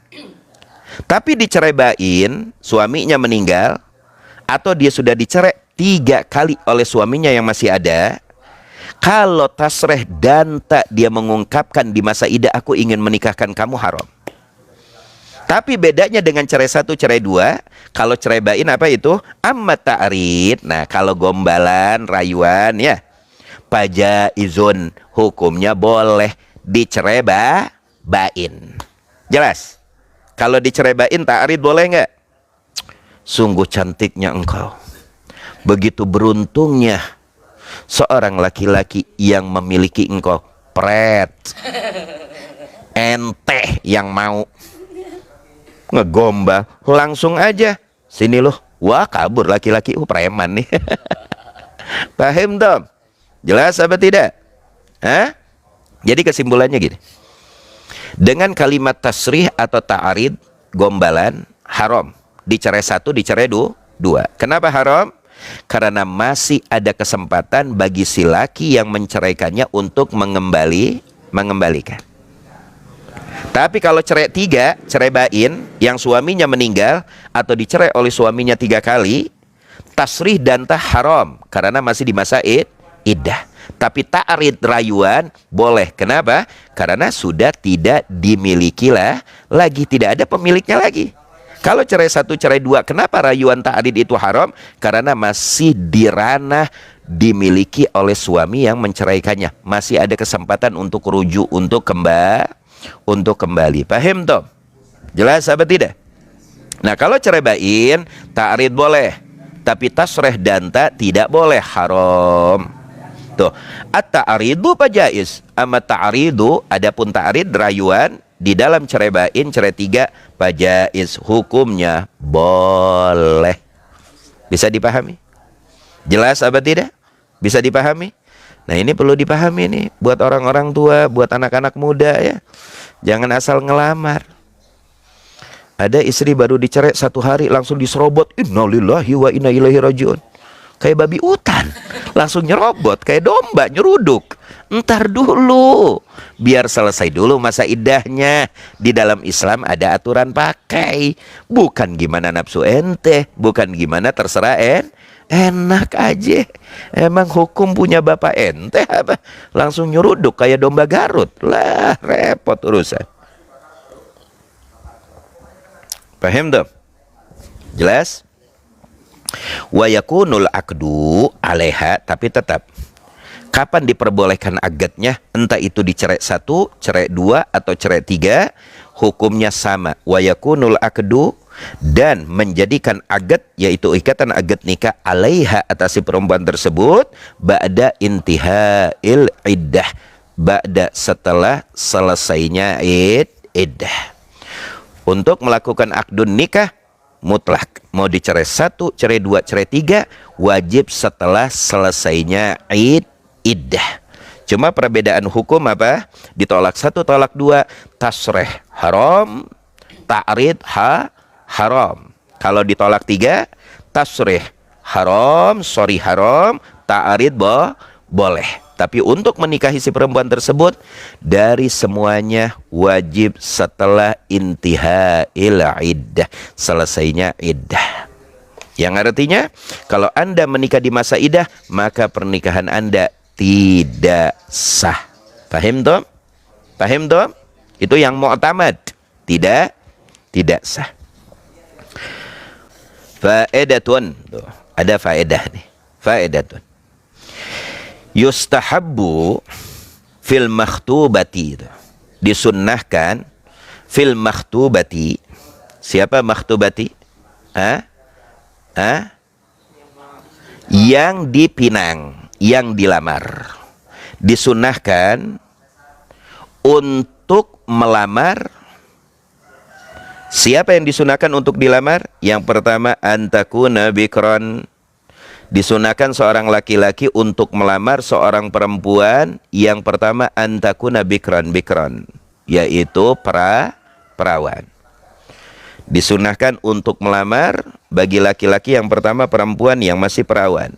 Tapi diceraibain, suaminya meninggal, atau dia sudah dicerai 3 kali oleh suaminya yang masih ada, kalau tasrih dan tak dia mengungkapkan di masa idah, aku ingin menikahkan kamu, haram. Tapi bedanya dengan cerai 1, cerai 2, kalau cerai bain apa itu? Amma ta'rid. Nah, kalau gombalan, rayuan ya, pajaizun, hukumnya boleh dicerai bain. Jelas? Kalau dicerai bain, ta'rid boleh nggak? Sungguh cantiknya engkau. Begitu beruntungnya seorang laki-laki yang memiliki engkau. Pret. Ente yang mau ngegombal, langsung aja sini loh. Wah, kabur laki-laki, preman nih. Paham dong? Jelas apa tidak? Hah? Jadi kesimpulannya gini, dengan kalimat tasrih atau ta'arid, gombalan haram. Dicerai 1, dicerai 2. Kenapa haram? Karena masih ada kesempatan bagi si laki yang menceraikannya untuk mengembalikan. Tapi kalau cerai 3, cerai bain, yang suaminya meninggal atau dicerai oleh suaminya 3 kali, tasrih dan haram karena masih di masa iddah. Tapi ta'arid, rayuan boleh. Kenapa? Karena sudah tidak dimiliki lagi, tidak ada pemiliknya lagi. Kalau cerai 1, cerai 2, kenapa rayuan ta'arid itu haram? Karena masih di ranah dimiliki oleh suami yang menceraikannya. Masih ada kesempatan untuk rujuk, untuk kembali. Paham toh? Jelas apa tidak? Nah, kalau cerai bain, ta'arid boleh, tapi tasrih dan tidak boleh, haram. Tuh, at-ta'aridu pajais. Amma ta'aridu, adapun ta'arid, rayuan di dalam cerai bain, cerai 3, pajais, hukumnya boleh. Bisa dipahami? Jelas apa tidak? Bisa dipahami? Nah, ini perlu dipahami nih buat orang-orang tua, buat anak-anak muda ya. Jangan asal ngelamar. Ada istri baru dicerai 1 hari langsung diserobot. Innalillahi wa inna ilaihi rajiun. Kayak babi hutan, langsung nyerobot kayak domba nyeruduk. Entar dulu, biar selesai dulu masa iddahnya. Di dalam Islam ada aturan pakai, bukan gimana nafsu ente, bukan gimana terserah enak aja. Emang hukum punya bapak ente apa? Langsung nyeruduk kayak domba Garut. Lah, repot urusan. Paham dong? Jelas? Wa yakunul akdu alaiha, tapi tetap kapan diperbolehkan akadnya, entah itu dicerai 1, cerai 2 atau cerai 3, hukumnya sama. Wa yakunul akdu, dan menjadikan akad, yaitu ikatan akad nikah, alaiha, atas si perempuan tersebut, ba'da intihail iddah, ba'da, setelah selesainya iddah. Untuk melakukan akdun nikah mutlak, mau dicerai 1, cerai 2, cerai 3, wajib setelah selesainya iddah. Cuma perbedaan hukum apa? Ditolak 1, tolak 2, tasrih haram, ta'rid haram. Kalau ditolak 3, tasrih haram, sorry haram, ta'rid boleh. Tapi untuk menikahi si perempuan tersebut, dari semuanya wajib setelah intihail iddah, selesainya iddah. Yang artinya, kalau Anda menikah di masa iddah, maka pernikahan Anda tidak sah. Paham toh? Paham toh? Itu yang mu'tamad. Tidak sah. Faedatun. Tuh, ada faedah nih. Faedatun. Yustahabbu fil makhtubati, disunnahkan fil makhtubati. Siapa makhtubati? Yang dipinang, yang dilamar. Disunnahkan untuk melamar. Siapa yang disunahkan untuk dilamar? Yang pertama, antakuna bikron. Disunahkan seorang laki-laki untuk melamar seorang perempuan. Yang pertama, antakuna bikron, yaitu perawan. Disunahkan untuk melamar bagi laki-laki yang pertama perempuan yang masih perawan.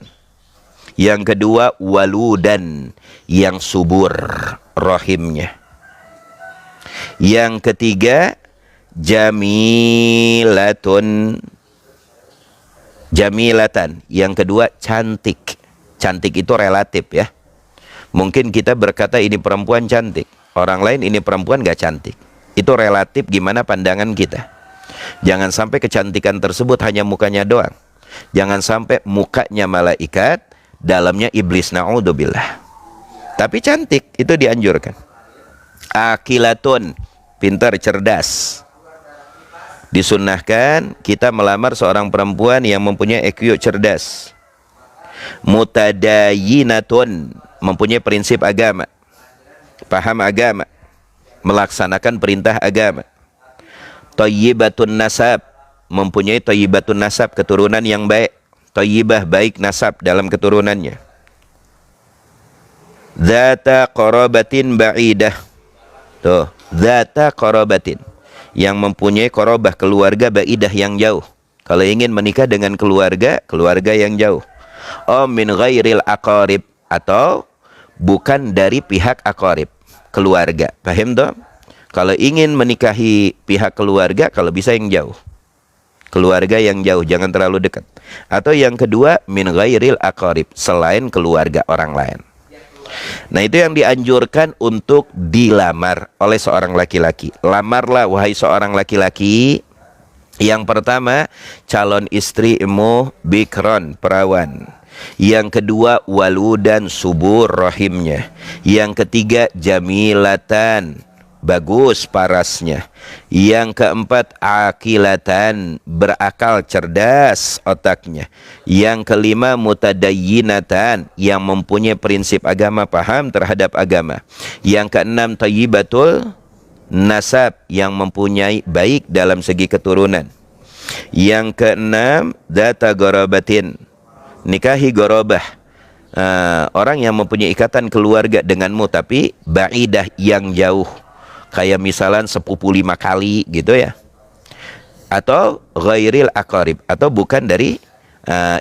Yang kedua, waludan, yang subur rahimnya. Yang ketiga, jamilatan. Yang kedua, cantik. Cantik itu relatif ya. Mungkin kita berkata ini perempuan cantik, orang lain ini perempuan gak cantik. Itu relatif gimana pandangan kita. Jangan sampai kecantikan tersebut hanya mukanya doang. Jangan sampai mukanya malaikat, dalamnya iblis, na'udzubillah. Tapi cantik, itu dianjurkan. Akilatun, pintar, cerdas. Disunnahkan kita melamar seorang perempuan yang mempunyai IQ cerdas. Mutadayinatun, mempunyai prinsip agama, paham agama, melaksanakan perintah agama. Thayyibatun nasab, mempunyai thayyibatun nasab, keturunan yang baik. Thayyibah, baik nasab dalam keturunannya. Dzata qarabatin ba'idah. Tuh, dzata qarabatin, yang mempunyai qarabah, keluarga ba'idah yang jauh. Kalau ingin menikah dengan keluarga yang jauh. Min ghairil aqarib, atau bukan dari pihak aqarib, keluarga. Paham toh? Kalau ingin menikahi pihak keluarga, kalau bisa yang jauh. Keluarga yang jauh, jangan terlalu dekat. Atau yang kedua, min ghairil aqarib, selain keluarga orang lain. Nah, itu yang dianjurkan untuk dilamar oleh seorang laki-laki. Lamarlah wahai seorang laki-laki. Yang pertama, calon istrimu bikron, perawan. Yang kedua, waludan, subur rahimnya. Yang ketiga, jamilatan, bagus parasnya. Yang keempat, akilatan, berakal, cerdas otaknya. Yang kelima, mutadayyinatan, yang mempunyai prinsip agama, paham terhadap agama. Yang keenam, thayyibatul nasab, yang mempunyai baik dalam segi keturunan. Yang keenam, dzata gharabatin, nikahi gorobah, orang yang mempunyai ikatan keluarga denganmu tapi ba'idah, yang jauh. Kayak misalnya sepupu 5 kali gitu ya. Atau ghairil aqarib, atau bukan dari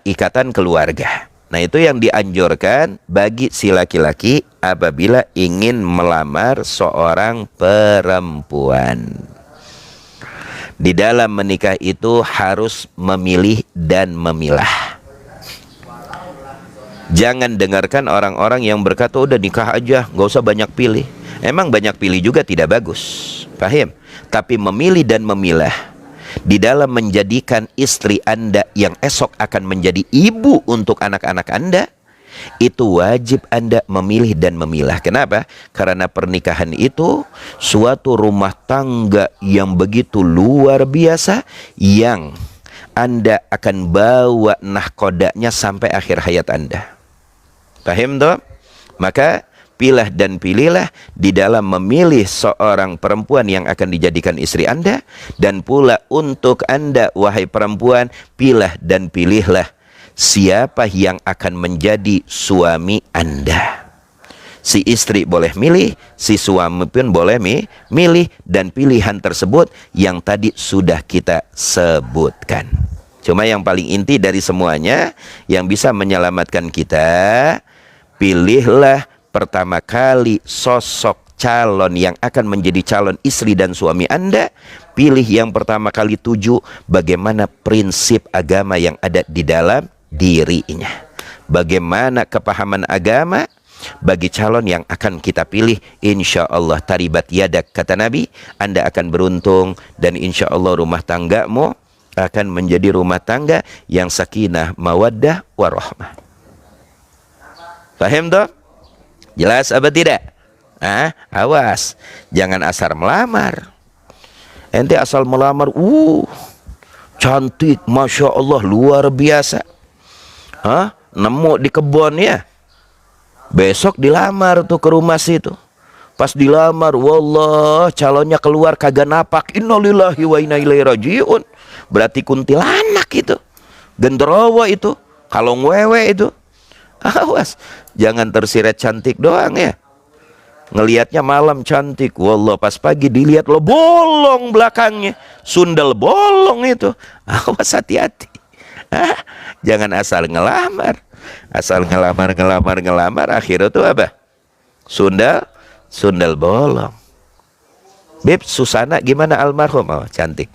ikatan keluarga. Nah, itu yang dianjurkan bagi si laki-laki apabila ingin melamar seorang perempuan. Di dalam menikah itu harus memilih dan memilah. Jangan dengarkan orang-orang yang berkata udah nikah aja, gak usah banyak pilih. Emang banyak pilih juga tidak bagus, paham? Tapi memilih dan memilah di dalam menjadikan istri Anda yang esok akan menjadi ibu untuk anak-anak Anda, itu wajib Anda memilih dan memilah. Kenapa? Karena pernikahan itu suatu rumah tangga yang begitu luar biasa, yang Anda akan bawa nahkodanya sampai akhir hayat Anda. Paham toh? Maka pilah dan pilihlah di dalam memilih seorang perempuan yang akan dijadikan istri Anda. Dan pula untuk Anda, wahai perempuan, pilah dan pilihlah siapa yang akan menjadi suami Anda. Si istri boleh milih, si suami pun boleh milih, dan pilihan tersebut yang tadi sudah kita sebutkan. Cuma yang paling inti dari semuanya yang bisa menyelamatkan kita, pilihlah pertama kali sosok calon yang akan menjadi calon istri dan suami Anda. Pilih yang pertama kali, tuju bagaimana prinsip agama yang ada di dalam dirinya. Bagaimana kepahaman agama bagi calon yang akan kita pilih. Insya Allah taribat yadak, kata Nabi, Anda akan beruntung. Dan insya Allah rumah tanggamu akan menjadi rumah tangga yang sakinah, mawaddah, warahmah. Paham toh? Jelas apa tidak? Awas, jangan asal melamar. Ente asal melamar, cantik, masya Allah, luar biasa. Nemu di kebun ya. Besok dilamar tuh ke rumah situ. Pas dilamar, wallah, calonnya keluar kagak napak. Innalillahi wa inna ilaihi rajiun. Berarti kuntilanak itu, genderowo itu, kalong wewe itu. Awas, jangan tersirat cantik doang ya. Ngelihatnya malam cantik, wallah pas pagi dilihat lo bolong belakangnya, sundel bolong itu. Awas, hati-hati. Hah? Jangan asal ngelamar. Asal ngelamar, akhirnya tuh apa? Sundal bolong. Beb, Susana gimana almarhum? Oh, cantik.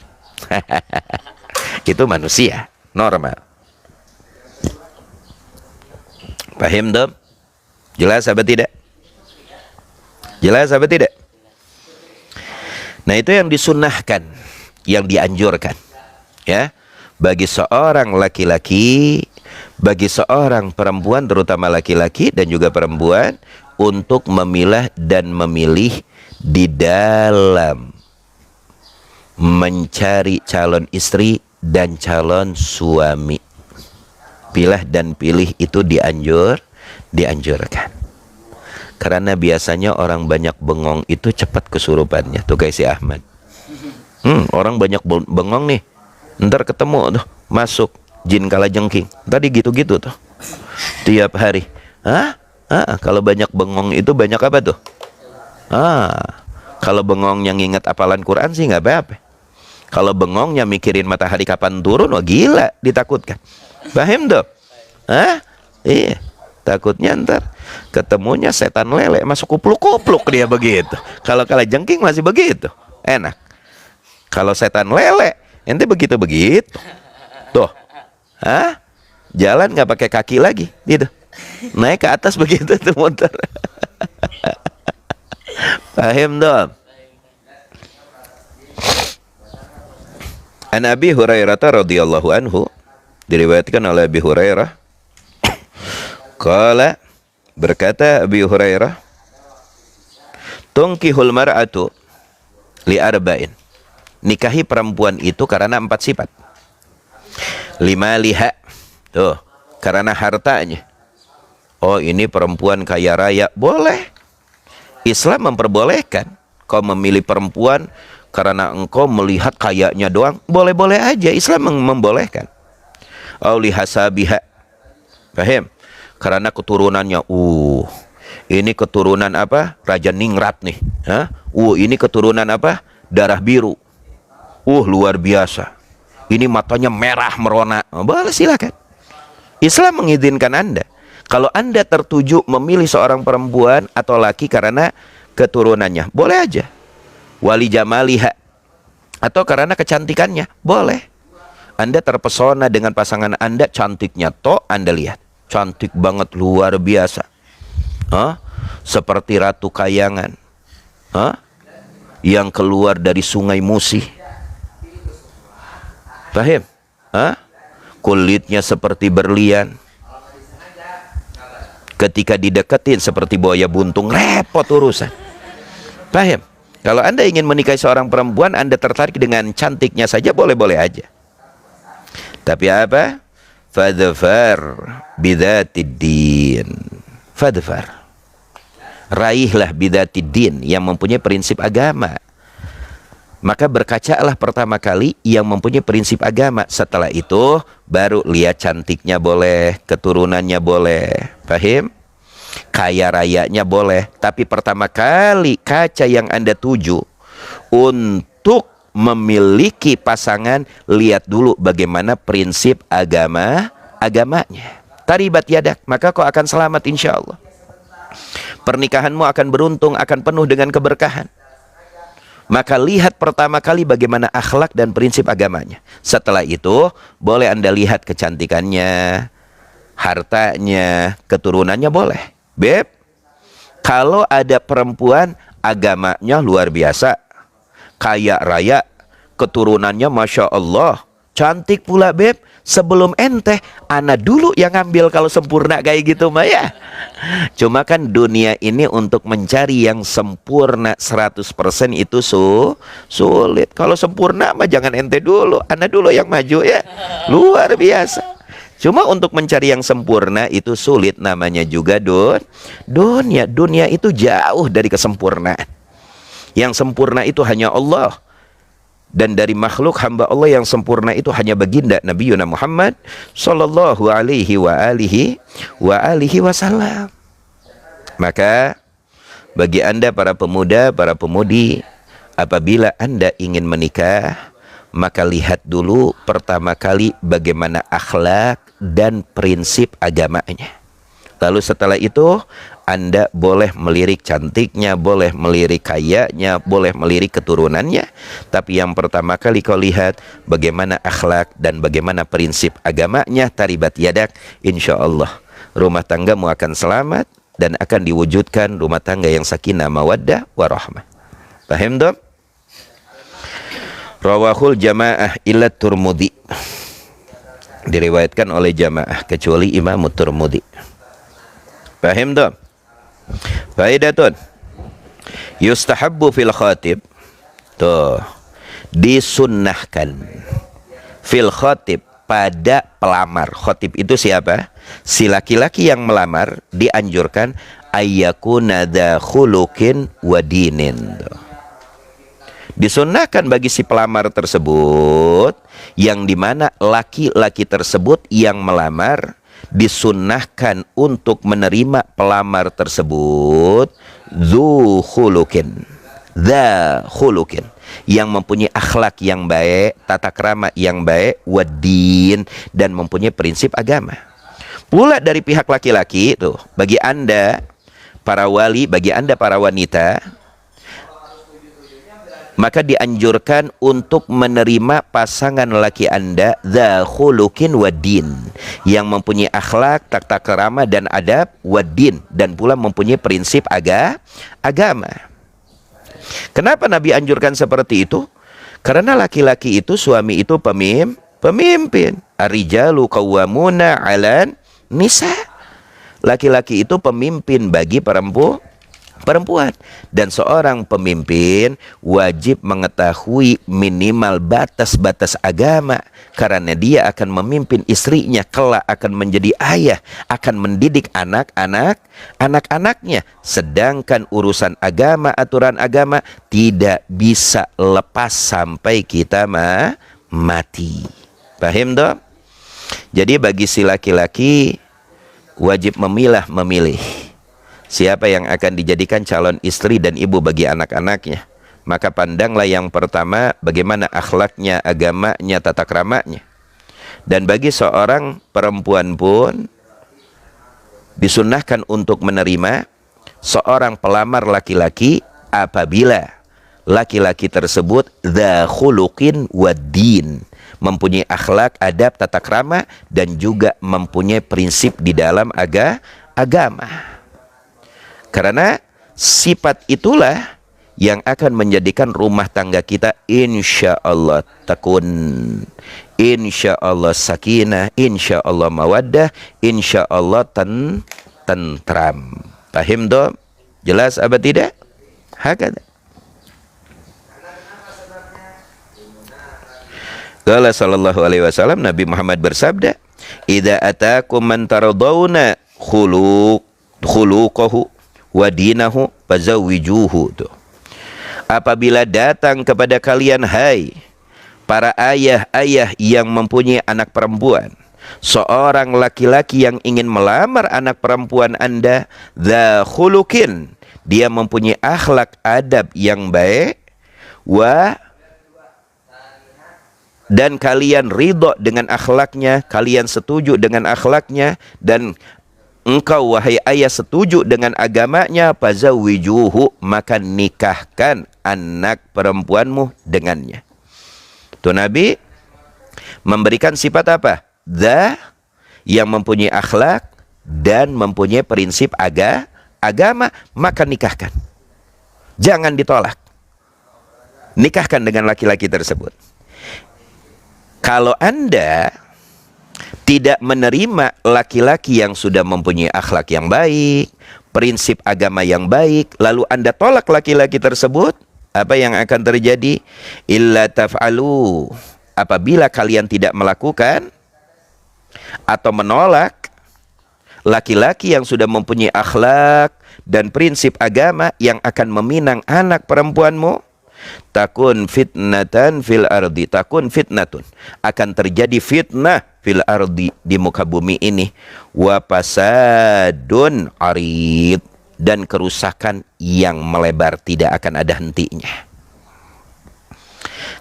Itu manusia normal. Paham dong? Jelas apa tidak? Jelas apa tidak? Nah, itu yang disunnahkan, yang dianjurkan, ya, bagi seorang laki-laki, bagi seorang perempuan, terutama laki-laki dan juga perempuan, untuk memilah dan memilih di dalam mencari calon istri dan calon suami. Pilah dan pilih itu dianjurkan. Karena biasanya orang banyak bengong itu cepat kesurupannya. Tuh kayak si Ahmad. Orang banyak bengong nih, ntar ketemu tuh masuk jin kalajengking. Tadi gitu-gitu tuh tiap hari. Kalau banyak bengong itu banyak apa tuh? Kalau bengongnya nginget hafalan Quran sih nggak apa-apa. Kalau bengongnya mikirin matahari kapan turun, wah gila, ditakutkan. Paham tuh? Iya. Takutnya ntar ketemunya setan lele, masuk kupluk-kupluk dia begitu. Kalau kalajengking masih begitu, enak. Kalau setan lele, ente begitu-begitu. Tuh, jalan nggak pakai kaki lagi, gitu. Naik ke atas begitu tuh motor. Paham dong? An Abi Hurairah radhiyallahu anhu, diriwayatkan oleh Abi Hurairah, qala, berkata Abi Hurairah, tunkihul mar'atu li arba'in, nikahi perempuan itu karena 4 sifat. 5 liha, tuh, karena hartanya. Oh, ini perempuan kaya raya, boleh. Islam memperbolehkan kau memilih perempuan karena engkau melihat kayanya doang, boleh-boleh aja. Islam membolehkan. Oh, lihasabiha, paham? Karena keturunannya, ini keturunan apa? Raja Ningrat nih. Ini keturunan apa? Darah biru. Luar biasa. Ini matanya merah merona. Boleh, silakan. Islam mengizinkan Anda. Kalau Anda tertuju memilih seorang perempuan atau laki karena keturunannya, boleh aja. Wali jamaliha, atau karena kecantikannya, boleh. Anda terpesona dengan pasangan Anda, cantiknya toh Anda lihat. Cantik banget, luar biasa. Seperti Ratu Kayangan. Yang keluar dari Sungai Musi. Paham? Kulitnya seperti berlian. Ketika dideketin seperti buaya buntung, repot urusan. Paham? Kalau Anda ingin menikahi seorang perempuan, Anda tertarik dengan cantiknya saja, boleh-boleh aja. Tapi apa? Fadfar bidzatiddin. Fadfar, raihlah bidzatiddin, yang mempunyai prinsip agama. Maka berkacalah pertama kali yang mempunyai prinsip agama. Setelah itu baru lihat cantiknya boleh, keturunannya boleh. Paham? Kaya rayanya boleh. Tapi pertama kali kaca yang Anda tuju untuk memiliki pasangan, lihat dulu bagaimana prinsip agamanya. Taribat yadak, maka kau akan selamat insya Allah. Pernikahanmu akan beruntung, akan penuh dengan keberkahan. Maka lihat pertama kali bagaimana akhlak dan prinsip agamanya. Setelah itu boleh Anda lihat kecantikannya, hartanya, keturunannya, boleh. Beb, kalau ada perempuan agamanya luar biasa, kaya raya, keturunannya Masya Allah, cantik pula beb, sebelum ente, ana dulu yang ngambil kalau sempurna kayak gitu mah ya. Cuma kan dunia ini untuk mencari yang sempurna 100% itu sulit. Kalau sempurna mah jangan ente dulu, ana dulu yang maju ya. Luar biasa. Cuma untuk mencari yang sempurna itu sulit, namanya juga dunia. Dunia itu jauh dari kesempurnaan. Yang sempurna itu hanya Allah. Dan dari makhluk hamba Allah yang sempurna itu hanya baginda Nabi Yuna Muhammad sallallahu alaihi wasallam. Maka bagi Anda para pemuda, para pemudi, apabila Anda ingin menikah, maka lihat dulu pertama kali bagaimana akhlak dan prinsip agamanya. Lalu setelah itu Anda boleh melirik cantiknya, boleh melirik kayanya, boleh melirik keturunannya. Tapi yang pertama kali kau lihat bagaimana akhlak dan bagaimana prinsip agamanya. Taribat yadak, insya Allah rumah tanggamu akan selamat dan akan diwujudkan rumah tangga yang sakinah, mawaddah, warahmah. Paham dong? Rawahul jamaah illa Turmudi, diriwayatkan oleh jamaah kecuali Imam Turmudi. Paham dong? Faidatun yustahabbu fil khatib, tuh disunnahkan fil khatib, pada pelamar. Khatib itu siapa? Si laki-laki yang melamar dianjurkan ayyakuna dza khuluqin wa dinin. Disunnahkan bagi si pelamar tersebut, yang dimana laki-laki tersebut yang melamar disunnahkan untuk menerima pelamar tersebut dzu khuluqin, dza khuluqin, yang mempunyai akhlak yang baik, tata krama yang baik, wadin, dan mempunyai prinsip agama. Pula dari pihak laki-laki itu, bagi Anda para wali, bagi Anda para wanita, maka dianjurkan untuk menerima pasangan laki Anda dza khuluqin wadin, yang mempunyai akhlak, tata krama dan adab, wadin, dan pula mempunyai prinsip agama. Kenapa Nabi anjurkan seperti itu? Karena laki-laki itu, suami itu pemimpin. Ar-rijalu qawwamuna 'alan nisa. Laki-laki itu pemimpin bagi perempuan, dan seorang pemimpin wajib mengetahui minimal batas-batas agama, karena dia akan memimpin istrinya, kelak akan menjadi ayah, akan mendidik anak-anaknya. Sedangkan urusan agama, aturan agama tidak bisa lepas sampai kita mati. Paham dong? Jadi bagi si laki-laki wajib memilih siapa yang akan dijadikan calon istri dan ibu bagi anak-anaknya. Maka pandanglah yang pertama bagaimana akhlaknya, agamanya, tata kramanya. Dan bagi seorang perempuan pun disunnahkan untuk menerima seorang pelamar laki-laki apabila laki-laki tersebut dza khuluqin waddin, mempunyai akhlak, adab, tata krama, dan juga mempunyai prinsip di dalam agama. Karena sifat itulah yang akan menjadikan rumah tangga kita insya Allah takun, insya Allah sakinah, insya Allah mawaddah, insya Allah tentram. Paham dong? Jelas apa tidak? Hakada. Qala sallallahu alaihi wasallam, Nabi Muhammad bersabda, idza atakum man taradawna khuluquhu wa dinahu fazawwijuhu. Apabila datang kepada kalian, hai para ayah-ayah yang mempunyai anak perempuan, seorang laki-laki yang ingin melamar anak perempuan Anda, dza khuluqin, dia mempunyai akhlak adab yang baik, dan kalian ridho dengan akhlaknya, kalian setuju dengan akhlaknya, dan engkau wahai ayah setuju dengan agamanya, fazawwijuhu, maka nikahkan anak perempuanmu dengannya. Tuh Nabi memberikan sifat apa? Dza, yang mempunyai akhlak dan mempunyai prinsip agama, maka nikahkan. Jangan ditolak. Nikahkan dengan laki-laki tersebut. Kalau Anda tidak menerima laki-laki yang sudah mempunyai akhlak yang baik, prinsip agama yang baik, lalu Anda tolak laki-laki tersebut, apa yang akan terjadi? Illa taf'alu, apabila kalian tidak melakukan atau menolak laki-laki yang sudah mempunyai akhlak dan prinsip agama yang akan meminang anak perempuanmu, takun fitnatan fil ardi, takun fitnatun, akan terjadi fitnah fil ardi, di muka bumi ini, wa fasadun arid, dan kerusakan yang melebar tidak akan ada hentinya.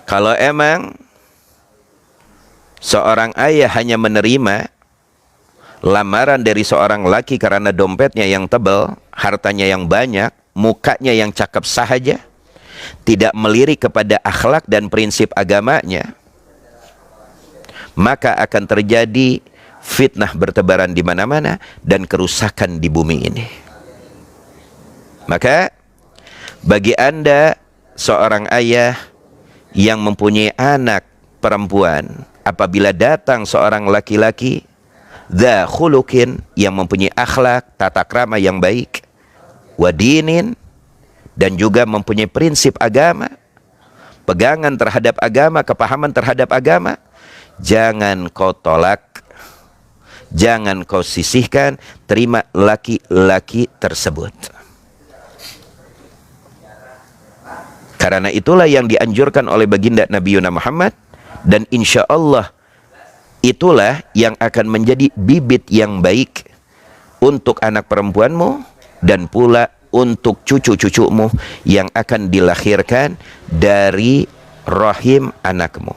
Kalau emang seorang ayah hanya menerima lamaran dari seorang laki karena dompetnya yang tebal, hartanya yang banyak, mukanya yang cakep saja, tidak melirik kepada akhlak dan prinsip agamanya, maka akan terjadi fitnah bertebaran di mana-mana dan kerusakan di bumi ini. Maka bagi Anda seorang ayah yang mempunyai anak perempuan, apabila datang seorang laki-laki dza khuluqin, yang mempunyai akhlak, tata krama yang baik, wadinin, dan juga mempunyai prinsip agama, pegangan terhadap agama, kepahaman terhadap agama, jangan kau tolak, jangan kau sisihkan, terima laki-laki tersebut. Karena itulah yang dianjurkan oleh baginda Nabi Muhammad, dan insya Allah itulah yang akan menjadi bibit yang baik untuk anak perempuanmu dan pula untuk cucu-cucumu yang akan dilahirkan dari rahim anakmu.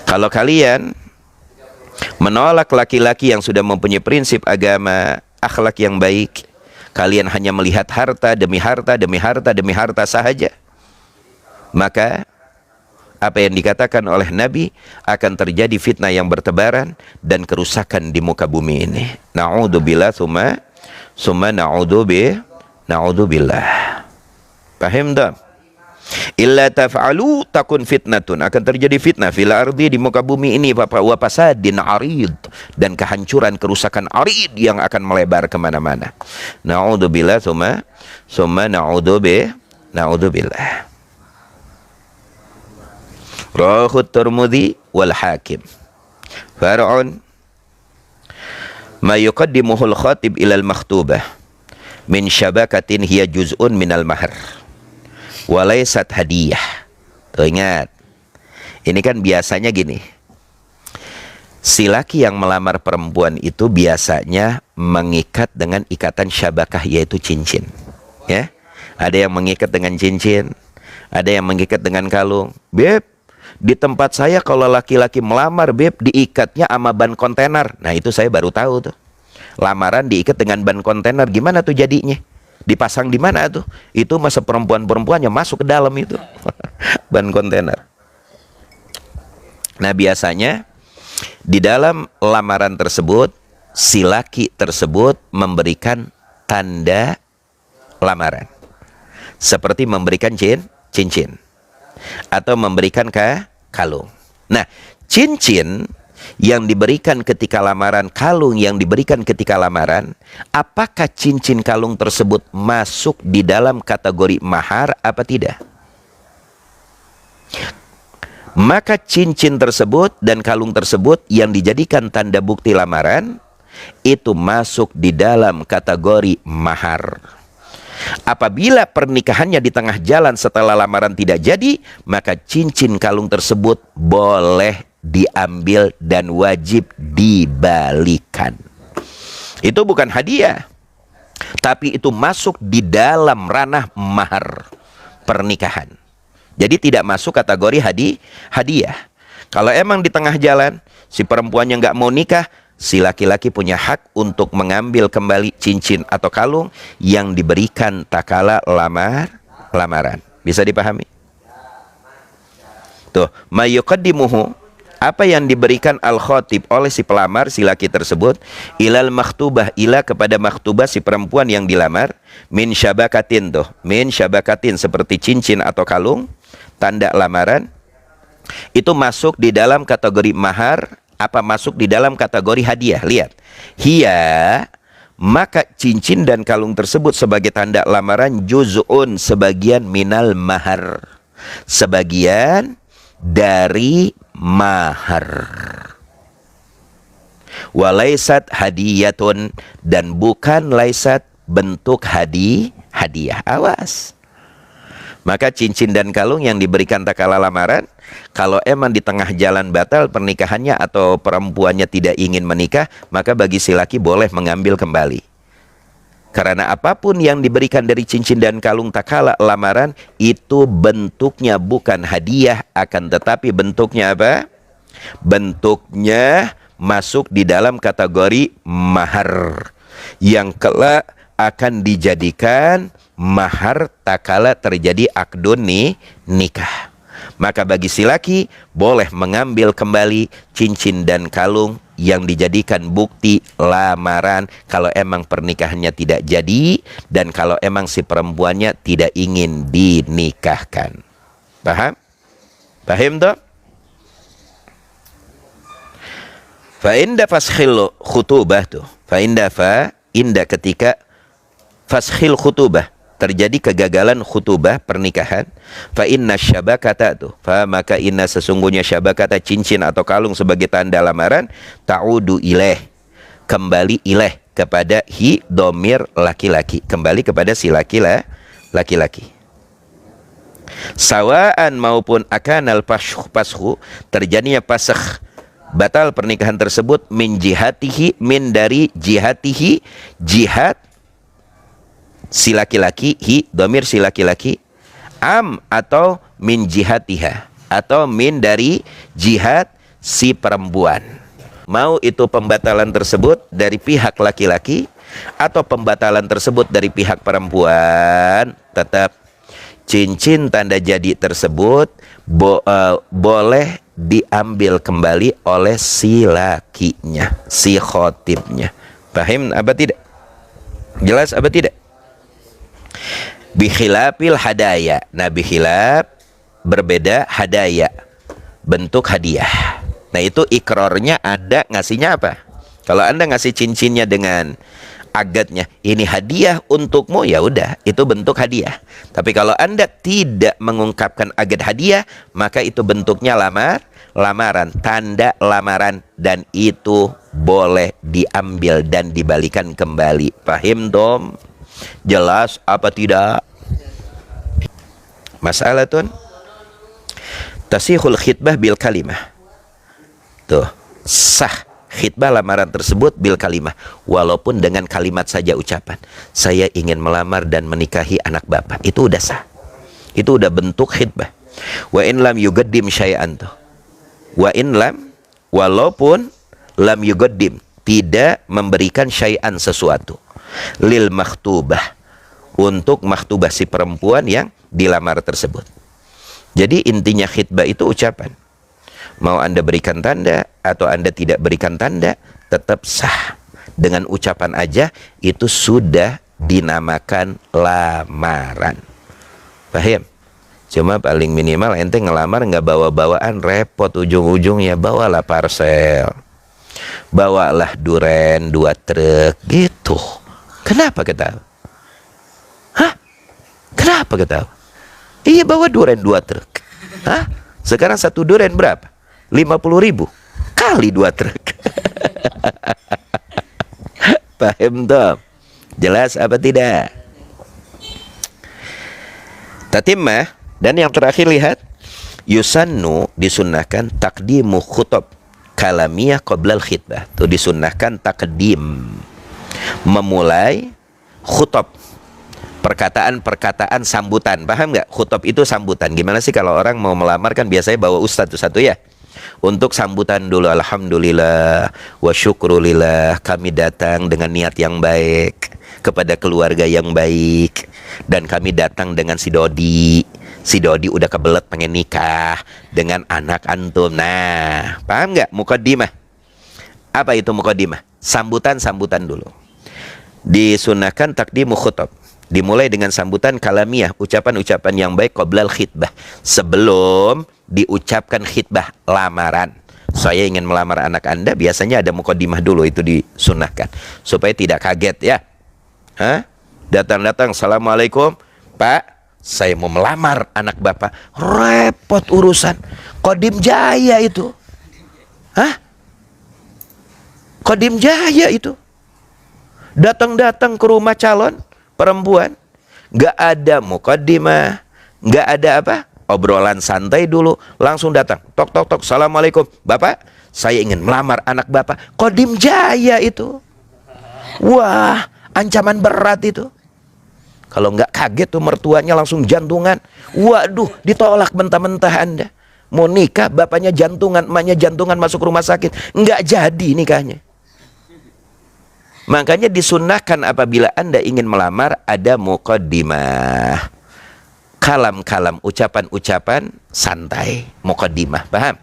Kalau kalian menolak laki-laki yang sudah mempunyai prinsip agama, akhlak yang baik, kalian hanya melihat harta demi harta demi harta demi harta sahaja, maka apa yang dikatakan oleh Nabi, akan terjadi fitnah yang bertebaran dan kerusakan di muka bumi ini. Na'udzubillah summa na'udzubillah. Paham tak? Illa taf'alu takun fitnatun, akan terjadi fitnah fil ardi, di muka bumi ini, wa fasadin arid, dan kehancuran, kerusakan arid yang akan melebar kemana-mana. Na'udzubillah summa na'udzubillah. Rawahu Tirmidzi wal Hakim. Far'un ma yuqaddimuhu al-khatib ila al-makhtubah min syabakatin hiya juz'un minal mahr wa laysat hadiyah. Tuh, ingat, ini kan biasanya gini, si laki yang melamar perempuan itu biasanya mengikat dengan ikatan syabakah, yaitu cincin, ya. Ada yang mengikat dengan cincin, ada yang mengikat dengan kalung. Beb, di tempat saya kalau laki-laki melamar, beb, diikatnya sama ban kontainer. Nah, itu saya baru tahu tuh. Lamaran diikat dengan ban kontainer, gimana tuh jadinya? Dipasang di mana tuh? Itu masa perempuan-perempuannya masuk ke dalam itu. Ban kontainer. Nah, biasanya di dalam lamaran tersebut, si laki tersebut memberikan tanda lamaran, seperti memberikan cincin atau memberikan kalung. Nah, cincin yang diberikan ketika lamaran, kalung yang diberikan ketika lamaran, apakah cincin kalung tersebut masuk di dalam kategori mahar apa tidak? Maka cincin tersebut dan kalung tersebut yang dijadikan tanda bukti lamaran itu masuk di dalam kategori mahar. Apabila pernikahannya di tengah jalan setelah lamaran tidak jadi, maka cincin kalung tersebut boleh diambil dan wajib dibalikan. Itu bukan hadiah, tapi itu masuk di dalam ranah mahar pernikahan. Jadi tidak masuk kategori hadiah. Kalau emang di tengah jalan si perempuannya nggak mau nikah, si laki-laki punya hak untuk mengambil kembali cincin atau kalung yang diberikan takala lamaran. Bisa dipahami? Tuh, mayuqaddimuhu, apa yang diberikan al-khatib oleh si pelamar, si laki tersebut, ilal makhtubah, ila kepada makhtubah si perempuan yang dilamar, min syabakatin, tuh, min syabakatin seperti cincin atau kalung, tanda lamaran, itu masuk di dalam kategori mahar. Apa masuk di dalam kategori hadiah? Lihat, hiya, maka cincin dan kalung tersebut sebagai tanda lamaran, juz'un, sebagian minal mahar, sebagian dari mahar. Walaisat hadiyatun, dan bukan laisat bentuk hadiah. Awas. Maka cincin dan kalung yang diberikan takala lamaran, kalau emang di tengah jalan batal pernikahannya atau perempuannya tidak ingin menikah, maka bagi si laki boleh mengambil kembali. Karena apapun yang diberikan dari cincin dan kalung takala lamaran, itu bentuknya bukan hadiah, akan tetapi bentuknya apa? bentuknya masuk di dalam kategori mahar yang kelak akan dijadikan mahar takala terjadi akdun nikah. Maka bagi si laki boleh mengambil kembali cincin dan kalung yang dijadikan bukti lamaran kalau emang pernikahannya tidak jadi dan kalau emang si perempuannya tidak ingin dinikahkan. Paham? Paham toh? Fa inda faskhil khutubah tuh. Fa inda ketika faskhil khutubah terjadi kegagalan khutubah pernikahan, fa inna syabakata tuh, fa maka inna sesungguhnya syabakata cincin atau kalung sebagai tanda lamaran ta'udu ilaih kembali ilaih kepada hi domir laki-laki, kembali kepada si laki-laki. Sawaan maupun akanal pashu terjadinya pasakh batal pernikahan tersebut min jihatihi min dari jihatihi jihad si laki-laki, hi domir si laki-laki, am atau min jihatiha atau min dari jihad si perempuan. Mau itu pembatalan tersebut dari pihak laki-laki atau pembatalan tersebut dari pihak perempuan, tetap cincin tanda jadi tersebut boleh diambil kembali oleh si lakinya, si khotibnya. Paham apa tidak? Jelas apa tidak? Bikhilafil hadaya. Nah, bikhilaf berbeda hadaya, bentuk hadiah. Nah, itu ikrornya ada ngasihnya apa? Kalau Anda ngasih cincinnya dengan agatnya, ini hadiah untukmu, ya udah, itu bentuk hadiah. Tapi kalau Anda tidak mengungkapkan agat hadiah, maka itu bentuknya lamaran, tanda lamaran, dan itu boleh diambil dan dibalikan kembali. Paham dong? Jelas apa tidak? Masalah tuan tasihul khitbah bil kalimah. Tuh, sah khitbah lamaran tersebut bil kalimah, walaupun dengan kalimat saja ucapan, saya ingin melamar dan menikahi anak bapak, itu udah sah, itu udah bentuk khitbah. Wa in lam yugaddim syai'an tuh, wa in lam, walaupun lam yugaddim tidak memberikan syai'an sesuatu lil makhtubah untuk makhtubah si perempuan yang dilamar tersebut. Jadi intinya khitbah itu ucapan. Mau Anda berikan tanda atau Anda tidak berikan tanda, tetap sah. Dengan ucapan aja itu sudah dinamakan lamaran. Paham? Cuma paling minimal ente ngelamar nggak bawa-bawaan, repot ujung-ujungnya. Bawalah parcel, bawalah duren 2 truk gitu. Kenapa ketawa? Hah? Kenapa ketawa? Iya, bawa duren 2 truk. Hah? Sekarang 1 duren berapa? 50.000 kali 2 truk. Paham toh? Jelas apa tidak? Tatimah. Dan yang terakhir lihat, yusannu disunnahkan takdimu khutab kalamiyah qoblal khitbah. Tuh disunnahkan takdim, memulai khutab, perkataan-perkataan sambutan. Paham nggak? Khutab itu sambutan. Gimana sih kalau orang mau melamar kan biasanya bawa ustadz satu ya. Untuk sambutan dulu, alhamdulillah wa syukrulillah, kami datang dengan niat yang baik kepada keluarga yang baik, dan kami datang dengan si Dodi. Si Dodi udah kebelet pengen nikah dengan anak antum. Nah, paham nggak? Muqaddimah. Apa itu muqaddimah? Sambutan-sambutan dulu. Disunahkan takdimu khutab, dimulai dengan sambutan kalamiyah, ucapan-ucapan yang baik qoblal khitbah, sebelum diucapkan khitbah lamaran. Saya ingin melamar anak Anda, biasanya ada muqaddimah dulu, itu disunahkan supaya tidak kaget ya. Hah? Datang-datang, assalamualaikum Pak, saya mau melamar anak Bapak. Repot urusan. Kodim Jaya itu. Hah? Kodim Jaya itu. Datang-datang ke rumah calon perempuan, gak ada muqaddimah, gak ada apa, obrolan santai dulu, langsung datang, tok tok tok, assalamualaikum Bapak, saya ingin melamar anak Bapak. Kodim Jaya itu. Wah, ancaman berat itu. Kalau nggak kaget tuh mertuanya langsung jantungan. Waduh, ditolak mentah-mentah Anda. Mau nikah, bapaknya jantungan, emaknya jantungan, masuk rumah sakit, nggak jadi nikahnya. Makanya disunnahkan apabila Anda ingin melamar ada muqaddimah, kalam-kalam, ucapan-ucapan santai, muqaddimah. Paham?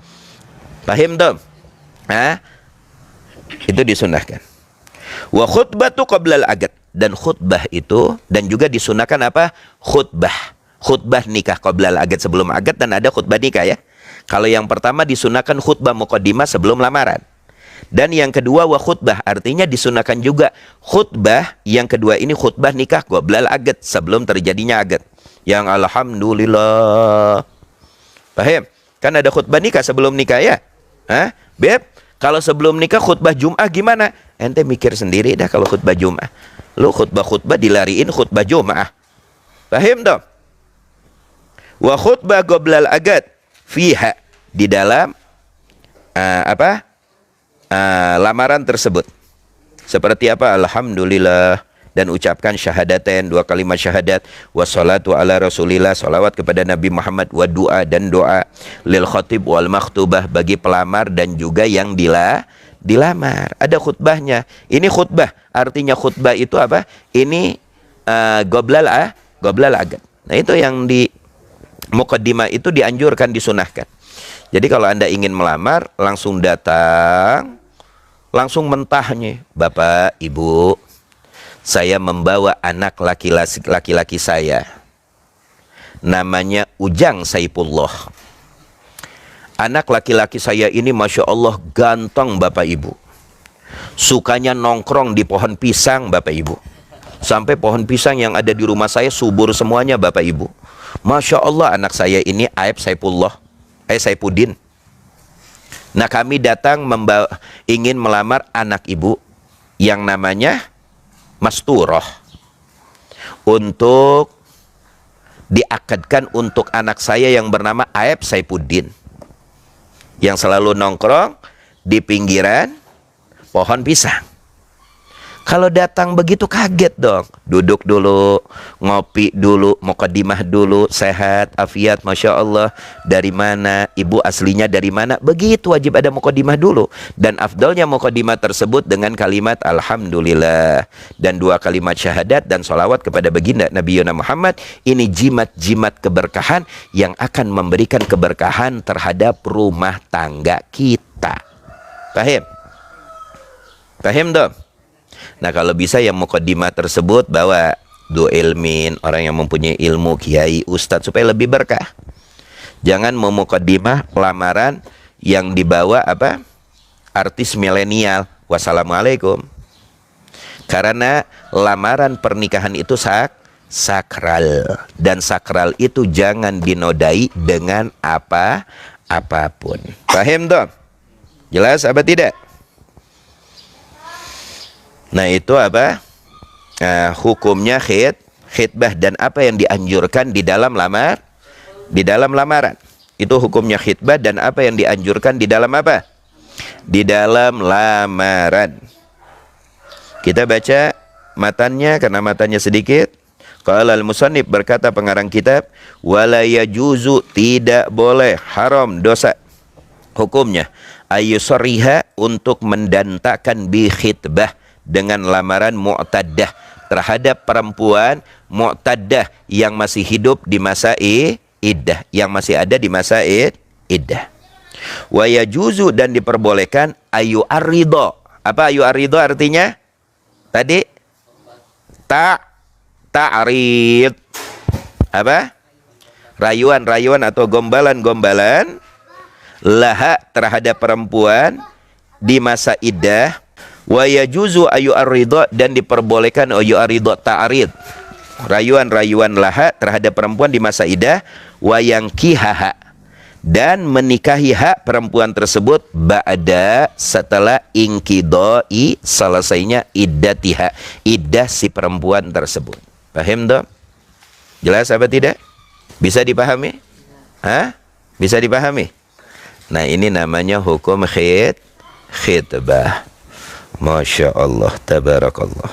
Paham dong? Itu disunnahkan. Wa khutbatu qablal agad, dan khutbah itu, dan juga disunnahkan apa? Khutbah nikah qablal agad, sebelum agad, dan ada khutbah nikah ya. Kalau yang pertama disunnahkan khutbah muqaddimah sebelum lamaran. Dan yang kedua wa khutbah, artinya disunahkan juga khutbah yang kedua ini khutbah nikah qoblal agad, sebelum terjadinya agad. Yang alhamdulillah. Paham? Kan ada khutbah nikah sebelum nikah ya? Beb, kalau sebelum nikah khutbah Jum'ah gimana? Ente mikir sendiri dah kalau khutbah Jum'ah. Lu khutbah dilariin khutbah Jum'ah. Paham dong? Wa khutbah qoblal agad fiha, di dalam lamaran tersebut. Seperti apa? Alhamdulillah, dan ucapkan syahadatain, 2 kalimat syahadat, wassalatu ala rasulillah, salawat kepada Nabi Muhammad, wa doa, dan doa lil khatib wal makhtubah, bagi pelamar dan juga yang dilamar. Ada khutbahnya. Ini khutbah, artinya khutbah itu apa? Ini qoblal agad. Nah, itu yang di muqaddimah itu dianjurkan, disunahkan. Jadi kalau Anda ingin melamar, langsung datang, langsung mentahnya, Bapak, Ibu, saya membawa anak laki-laki saya, namanya Ujang Saipullah. Anak laki-laki saya ini Masya Allah ganteng, Bapak Ibu. Sukanya nongkrong di pohon pisang, Bapak Ibu. Sampai pohon pisang yang ada di rumah saya subur semuanya, Bapak Ibu. Masya Allah, anak saya ini Aib Saipuddin. Nah, kami datang ingin melamar anak ibu yang namanya Masturah untuk diakadkan untuk anak saya yang bernama Aib Saipuddin, yang selalu nongkrong di pinggiran pohon pisang. Kalau datang begitu kaget dong. Duduk dulu, ngopi dulu, muqaddimah dulu, sehat, afiat, Masya Allah. Dari mana? Ibu aslinya dari mana? Begitu, wajib ada muqaddimah dulu. Dan afdalnya muqaddimah tersebut dengan kalimat Alhamdulillah, dan 2 kalimat syahadat, dan sholawat kepada baginda Nabi Muhammad. Ini jimat-jimat keberkahan yang akan memberikan keberkahan terhadap rumah tangga kita. Paham? Paham dong? Nah, kalau bisa yang muqaddimah tersebut bawa du ilmin, orang yang mempunyai ilmu, kiai, ustadz, supaya lebih berkah. Jangan mau muqaddimah lamaran yang dibawa apa? Artis milenial. Wassalamualaikum. Karena lamaran pernikahan itu sakral, dan sakral itu jangan dinodai dengan apapun. Paham dong? Jelas apa tidak? Nah, itu apa? Hukumnya khitbah, dan apa yang dianjurkan di dalam lamaran. Itu hukumnya khitbah, dan apa yang dianjurkan di dalam apa? Di dalam lamaran. Kita baca matannya karena matannya sedikit. Qala al-musannif, berkata pengarang kitab, wala yajuzu, tidak boleh, haram, dosa. Hukumnya ayyusriha, untuk mendantakan bi khitbah, dengan lamaran mu'taddah, terhadap perempuan mu'taddah yang masih hidup di masa iddah, yang masih ada di masa iddah. Wa yajuzu, dan diperbolehkan ayu arridho. Apa ayu arridho artinya? Tadi ta'rid. Apa? Rayuan-rayuan atau gombalan-gombalan laha, terhadap perempuan di masa iddah. Wa yajuzu ayu arridho, dan diperbolehkan ayu arridho ta'rid, rayuan-rayuan laha terhadap perempuan di masa iddah. Wa yankihaha, dan menikahi hak perempuan tersebut ba'da, setelah inqidai, selesainya iddatiha, iddah si perempuan tersebut. Paham dong? Jelas apa tidak? Bisa dipahami? Bisa dipahami? Nah, ini namanya hukum khitbah. Masya Allah, tabarakallah.